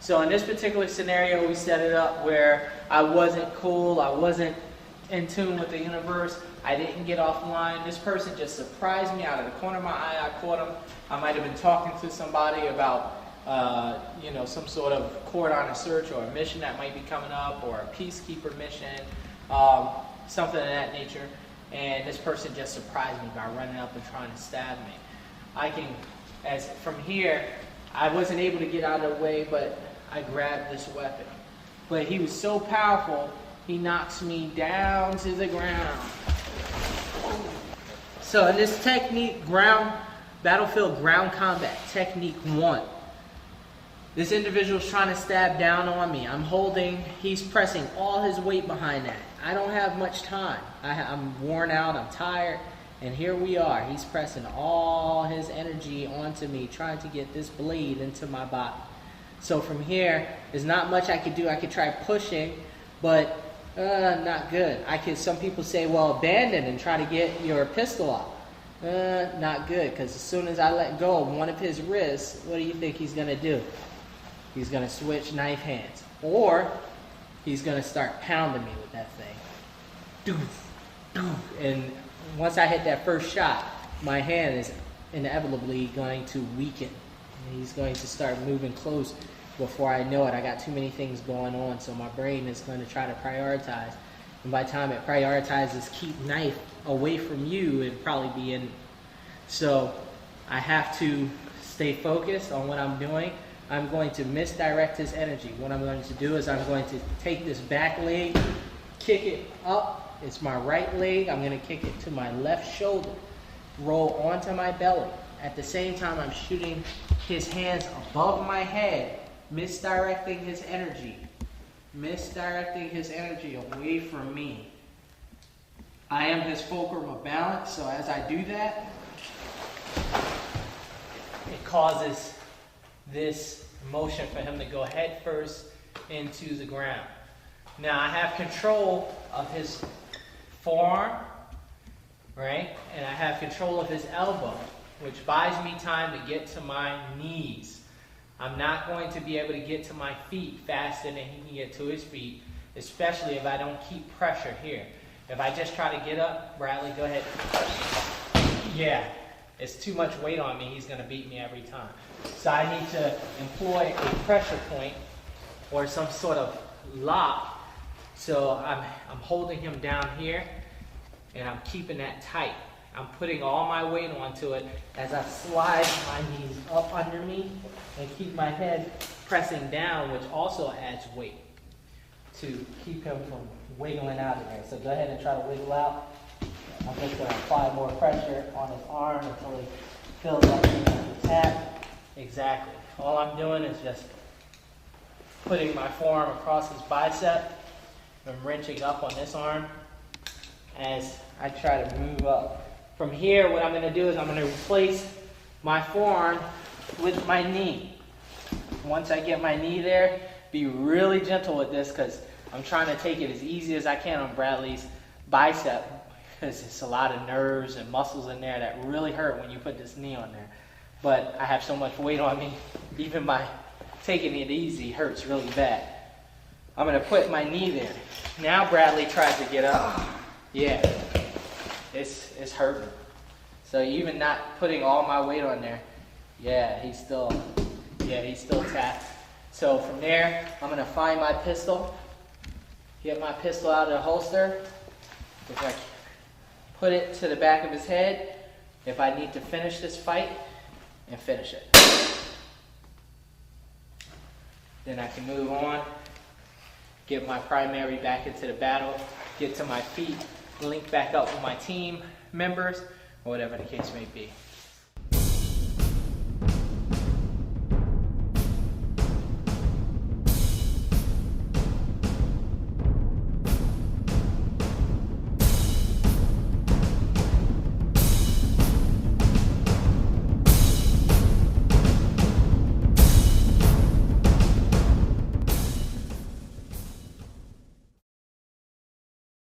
So in this particular scenario, we set it up where I wasn't cool, I wasn't in tune with the universe, I didn't get offline. This person just surprised me out of the corner of my eye. I caught him. I might have been talking to somebody about some sort of cordon search or a mission that might be coming up or a peacekeeper mission, something of that nature. And this person just surprised me by running up and trying to stab me. From here, I wasn't able to get out of the way, but I grabbed this weapon. But he was so powerful, he knocks me down to the ground. So in this technique, battlefield ground combat, technique 1, this individual's trying to stab down on me. He's pressing all his weight behind that. I don't have much time. I'm worn out, I'm tired, and here we are. He's pressing all his energy onto me, trying to get this blade into my body. So from here, there's not much I could do. I could try pushing, but not good. Some people say, well, abandon and try to get your pistol out. Not good, because as soon as I let go of one of his wrists, what do you think he's going to do? He's going to switch knife hands. Or he's going to start pounding me with that thing. Doof, doof. And once I hit that first shot, my hand is inevitably going to weaken. And he's going to start moving close. Before I know it, I got too many things going on, so my brain is going to try to prioritize. And by the time it prioritizes keep knife away from you, it'll probably be in. So I have to stay focused on what I'm doing. I'm going to misdirect his energy. What I'm going to do is I'm going to take this back leg, kick it up. It's my right leg. I'm going to kick it to my left shoulder, roll onto my belly. At the same time, I'm shooting his hands above my head, misdirecting his energy away from me. I am his fulcrum of balance, so as I do that, it causes this motion for him to go head first into the ground. Now I have control of his forearm, right? And I have control of his elbow, which buys me time to get to my knees. I'm not going to be able to get to my feet faster than he can get to his feet, especially if I don't keep pressure here. If I just try to get up, Bradley, go ahead. Yeah, it's too much weight on me. He's going to beat me every time. So I need to employ a pressure point or some sort of lock. So I'm holding him down here, and I'm keeping that tight. I'm putting all my weight onto it as I slide my knees up under me and keep my head pressing down, which also adds weight to keep him from wiggling out of there. So go ahead and try to wiggle out. I'm just going to apply more pressure on his arm until he feels like he's going to tap. Exactly. All I'm doing is just putting my forearm across his bicep and wrenching up on this arm as I try to move up. From here, what I'm going to do is I'm going to replace my forearm with my knee. Once I get my knee there, be really gentle with this because I'm trying to take it as easy as I can on Bradley's bicep because it's a lot of nerves and muscles in there that really hurt when you put this knee on there. But I have so much weight on me, even by taking it easy hurts really bad. I'm going to put my knee there. Now Bradley tries to get up. Yeah, it's hurting. So even not putting all my weight on there, he's still tapped. So from there, I'm going to find my pistol, get my pistol out of the holster. If I put it to the back of his head, if I need to finish this fight, and finish it. Then I can move on, get my primary back into the battle, get to my feet, link back up with my team members, or whatever the case may be.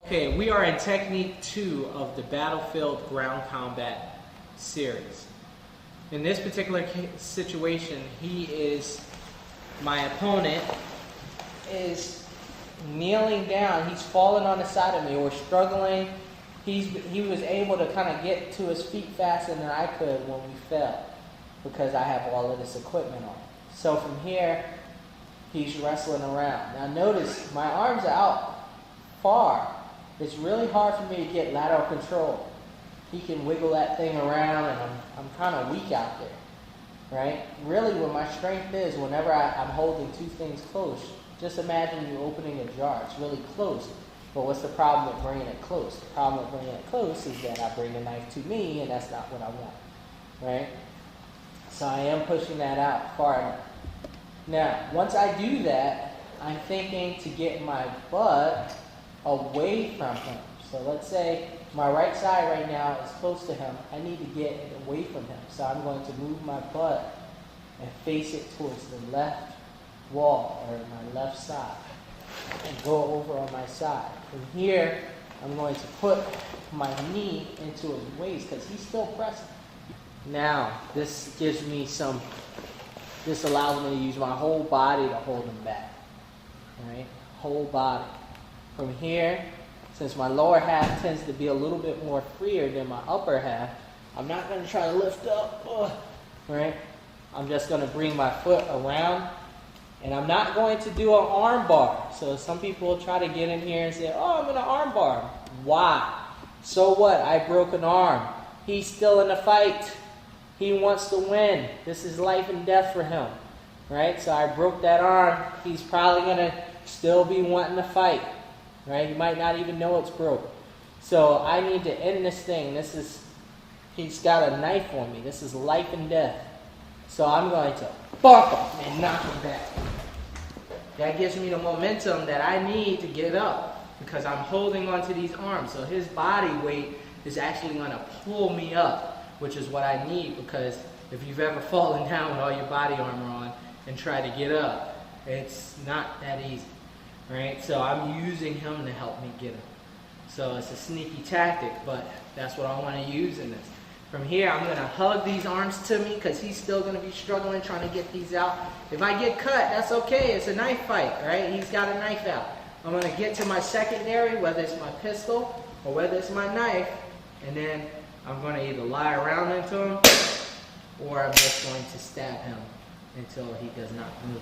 Okay, we are in technique 2 of the Battlefield Ground Combat series. In this particular situation, my opponent is kneeling down. He's falling on the side of me. We're struggling. He was able to kind of get to his feet faster than I could when we fell because I have all of this equipment on. So from here, he's wrestling around. Now notice, my arms are out far. It's really hard for me to get lateral control. He can wiggle that thing around, and I'm kind of weak out there, right? Really, what my strength is, whenever I'm holding two things close, just imagine you opening a jar. It's really close, but what's the problem with bringing it close? The problem with bringing it close is that I bring the knife to me, and that's not what I want, right? So I am pushing that out far enough. Now, once I do that, I'm thinking to get my butt away from him. So let's say my right side right now is close to him. I need to get it away from him. So I'm going to move my butt and face it towards the left wall or my left side and go over on my side. From here, I'm going to put my knee into his waist because he's still pressing. Now, this allows me to use my whole body to hold him back. Right? Whole body. From here, since my lower half tends to be a little bit more freer than my upper half, I'm not going to try to lift up, right? I'm just going to bring my foot around, and I'm not going to do an arm bar. So some people will try to get in here and say, oh, I'm going to arm bar. Why? So what? I broke an arm. He's still in the fight. He wants to win. This is life and death for him, right? So I broke that arm. He's probably going to still be wanting to fight. Right? He might not even know it's broke. So I need to end this thing. He's got a knife on me. This is life and death. So I'm going to bonk him and knock him back. That gives me the momentum that I need to get up because I'm holding onto these arms. So his body weight is actually going to pull me up, which is what I need because if you've ever fallen down with all your body armor on and tried to get up, it's not that easy. Right, so I'm using him to help me get him. So it's a sneaky tactic, but that's what I want to use in this. From here, I'm gonna hug these arms to me because he's still gonna be struggling trying to get these out. If I get cut, that's okay. It's a knife fight, right? He's got a knife out. I'm gonna get to my secondary, whether it's my pistol or whether it's my knife, and then I'm gonna either lie around into him or I'm just going to stab him until he does not move.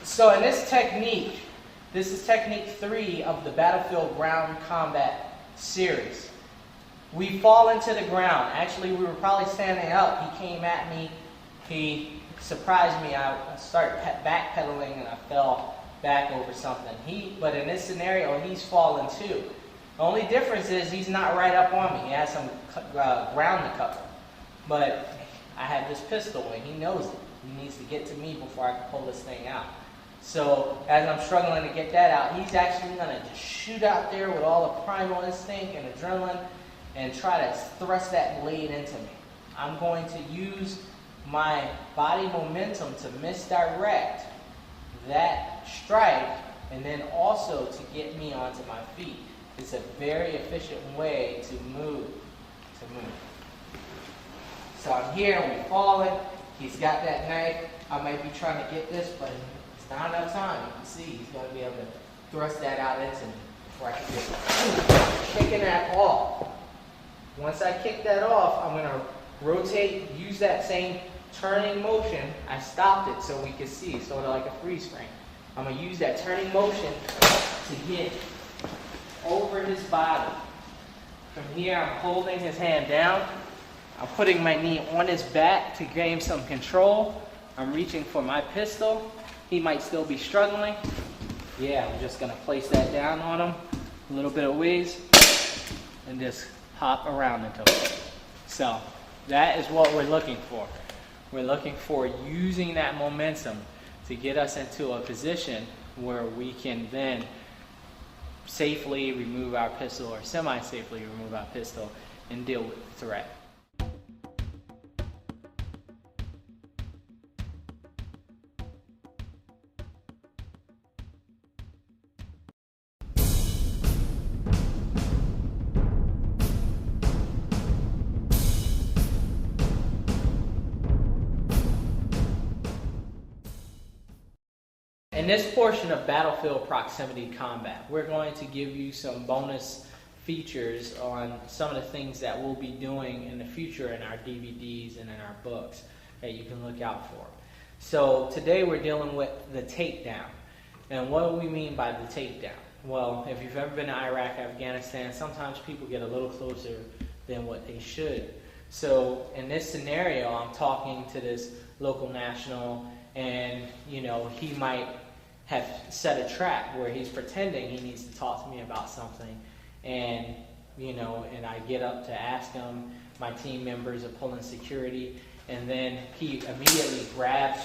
So in this technique, this is technique 3 of the Battlefield Ground Combat series. We fall into the ground. Actually, we were probably standing up. He came at me. He surprised me. I started backpedaling and I fell back over something. But in this scenario, he's fallen too. The only difference is he's not right up on me. He has some ground to cover. But I have this pistol and he knows it. He needs to get to me before I can pull this thing out. So as I'm struggling to get that out, he's actually going to just shoot out there with all the primal instinct and adrenaline and try to thrust that blade into me. I'm going to use my body momentum to misdirect that strike and then also to get me onto my feet. It's a very efficient way to move. So I'm here, we're falling. He's got that knife. I might be trying to get this, but not enough time. You can see he's going to be able to thrust that out into me before I can get kicking that off. Once I kick that off, I'm going to rotate, use that same turning motion. I stopped it so we can see, sort of like a freeze frame. I'm going to use that turning motion to get over his body. From here, I'm holding his hand down. I'm putting my knee on his back to gain some control. I'm reaching for my pistol. He might still be struggling. Yeah, I'm just gonna place that down on him, a little bit of ways, and just hop around into it. So that is what we're looking for. We're looking for using that momentum to get us into a position where we can then safely remove our pistol or semi-safely remove our pistol and deal with the threat. In this portion of Battlefield Proximity Combat, we're going to give you some bonus features on some of the things that we'll be doing in the future in our DVDs and in our books that you can look out for. So today we're dealing with the takedown. And what do we mean by the takedown? Well, if you've ever been to Iraq, Afghanistan, sometimes people get a little closer than what they should. So in this scenario, I'm talking to this local national and, he might have set a trap where he's pretending he needs to talk to me about something. And, and I get up to ask him, my team members are pulling security, and then he immediately grabs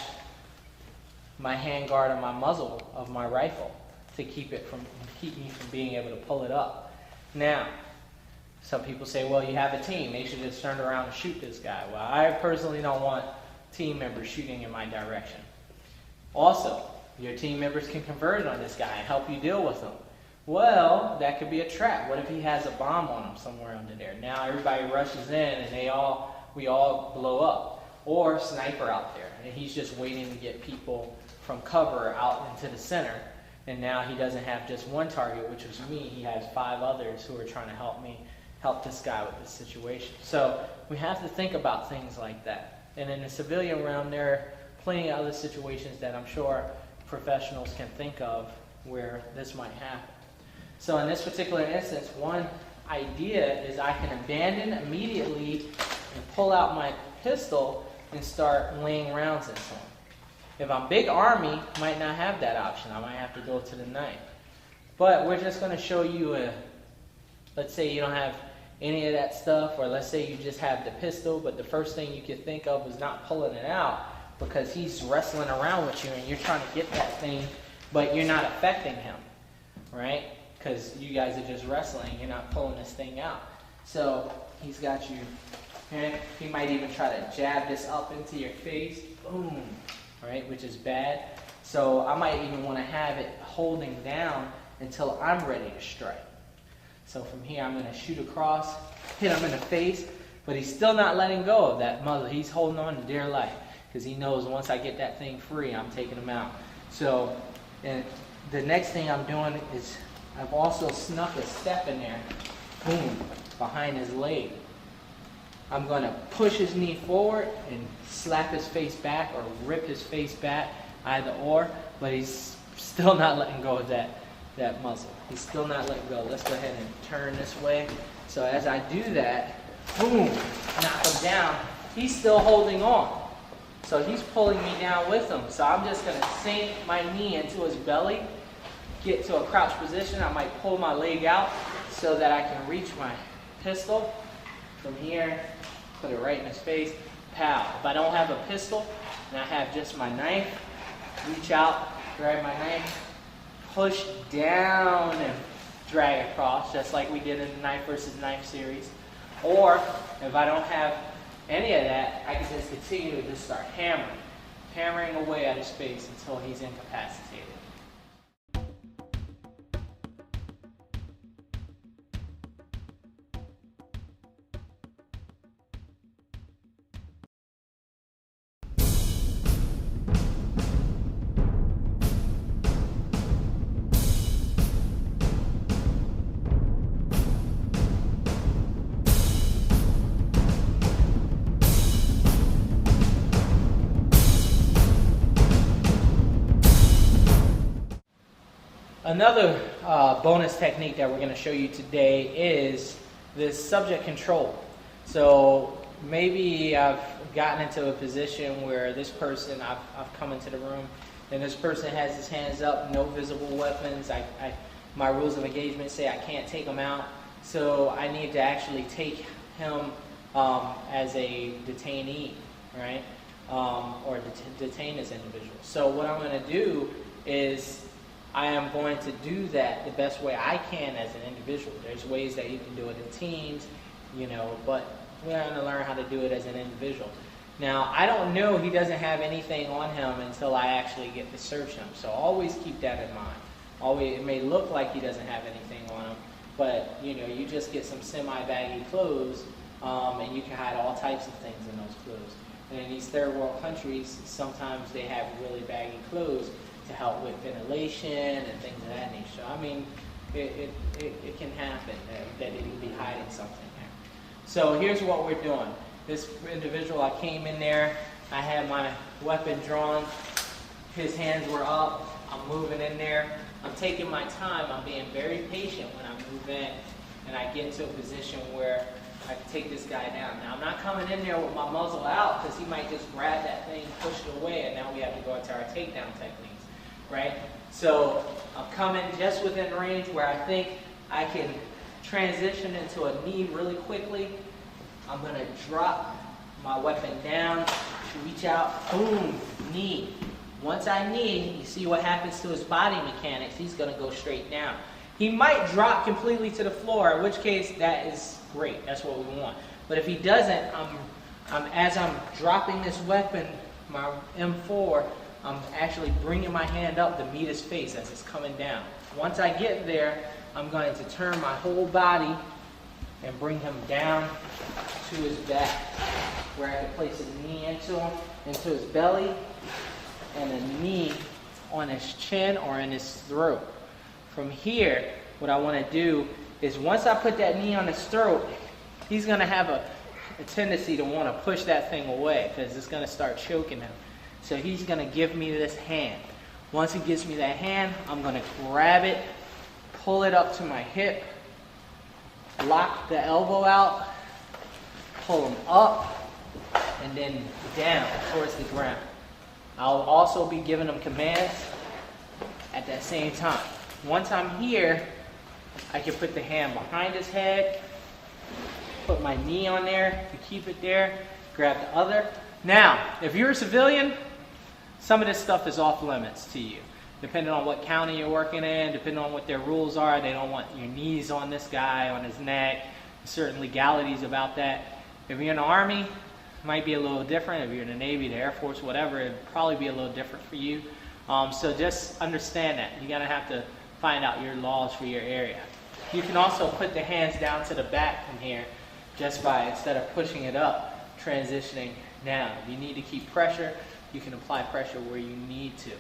my handguard and my muzzle of my rifle to keep me from being able to pull it up. Now, some people say, well, you have a team. They should just turn around and shoot this guy. Well, I personally don't want team members shooting in my direction. Also, your team members can converge on this guy and help you deal with him. Well, that could be a trap. What if he has a bomb on him somewhere under there? Now everybody rushes in and we all blow up. Or sniper out there, and he's just waiting to get people from cover out into the center. And now he doesn't have just one target, which was me. He has 5 others who are trying to help this guy with this situation. So we have to think about things like that. And in the civilian realm, there are plenty of other situations that I'm sure professionals can think of where this might happen. So in this particular instance, one idea is I can abandon immediately and pull out my pistol and start laying rounds into him. If I'm big army, might not have that option. I might have to go to the knife. But we're just going to show you let's say you don't have any of that stuff, or let's say you just have the pistol, but the first thing you could think of is not pulling it out because he's wrestling around with you and you're trying to get that thing but you're not affecting him, right? Because you guys are just wrestling, you're not pulling this thing out. So he's got you, and he might even try to jab this up into your face, boom, right, which is bad. So I might even want to have it holding down until I'm ready to strike. So from here, I'm going to shoot across, hit him in the face, but he's still not letting go of that muzzle. He's holding on to dear life because he knows once I get that thing free, I'm taking him out. So and the next thing I'm doing is I've also snuck a step in there, boom, behind his leg. I'm going to push his knee forward and slap his face back or rip his face back, either or, but he's still not letting go of that muzzle. He's still not letting go. Let's go ahead and turn this way. So as I do that, boom, knock him down. He's still holding on. So he's pulling me down with him. So I'm just going to sink my knee into his belly, get to a crouch position. I might pull my leg out so that I can reach my pistol. From here, put it right in his face, pow. If I don't have a pistol and I have just my knife, reach out, grab my knife, push down and drag across, just like we did in the knife versus knife series. Or if I don't have any of that, I can just continue to just start hammering away at his face until he's incapacitated. Another bonus technique that we're going to show you today is this subject control. So maybe I've gotten into a position where this person, I've come into the room and this person has his hands up, no visible weapons. My rules of engagement say I can't take him out, so I need to actually take him as a detainee, right? Or detain this individual. So what I'm going to do is I am going to do that the best way I can as an individual. There's ways that you can do it in teams, but we're going to learn how to do it as an individual. Now, I don't know he doesn't have anything on him until I actually get to search him, so always keep that in mind. It may look like he doesn't have anything on him, but you just get some semi-baggy clothes, and you can hide all types of things in those clothes. And in these third world countries, sometimes they have really baggy clothes to help with ventilation and things of that nature. I mean, it can happen that it can be hiding something there. So here's what we're doing. This individual, I came in there, I had my weapon drawn, his hands were up, I'm moving in there, I'm taking my time, I'm being very patient when I move in, and I get into a position where I can take this guy down. Now, I'm not coming in there with my muzzle out because he might just grab that thing, push it away, and now we have to go into our takedown techniques. Right? So I'm coming just within range where I think I can transition into a knee really quickly. I'm going to drop my weapon down, reach out, boom, knee. Once I knee, you see what happens to his body mechanics. He's going to go straight down. He might drop completely to the floor, in which case that is great. That's what we want. But if he doesn't, as I'm dropping this weapon, my M4, I'm actually bringing my hand up to meet his face as it's coming down. Once I get there, I'm going to turn my whole body and bring him down to his back, where I can place his knee into his belly, and a knee on his chin or in his throat. From here, what I want to do is once I put that knee on his throat, he's going to have a tendency to want to push that thing away because it's going to start choking him. So he's going to give me this hand. Once he gives me that hand, I'm going to grab it, pull it up to my hip, lock the elbow out, pull him up, and then down towards the ground. I'll also be giving him commands at that same time. Once I'm here, I can put the hand behind his head, put my knee on there to keep it there, grab the other. Now, if you're a civilian, some of this stuff is off limits to you. depending on what county you're working in, depending on what their rules are, they don't want your knees on this guy, on his neck, certain legalities about that. If you're in the Army, it might be a little different. If you're in the Navy, the Air Force, whatever, it'd probably be a little different for you. So just understand that. You're gonna have to find out your laws for your area. You can also put the hands down to the back from here, just by, instead of pushing it up, transitioning down. If you need to keep pressure, you can apply pressure where you need to.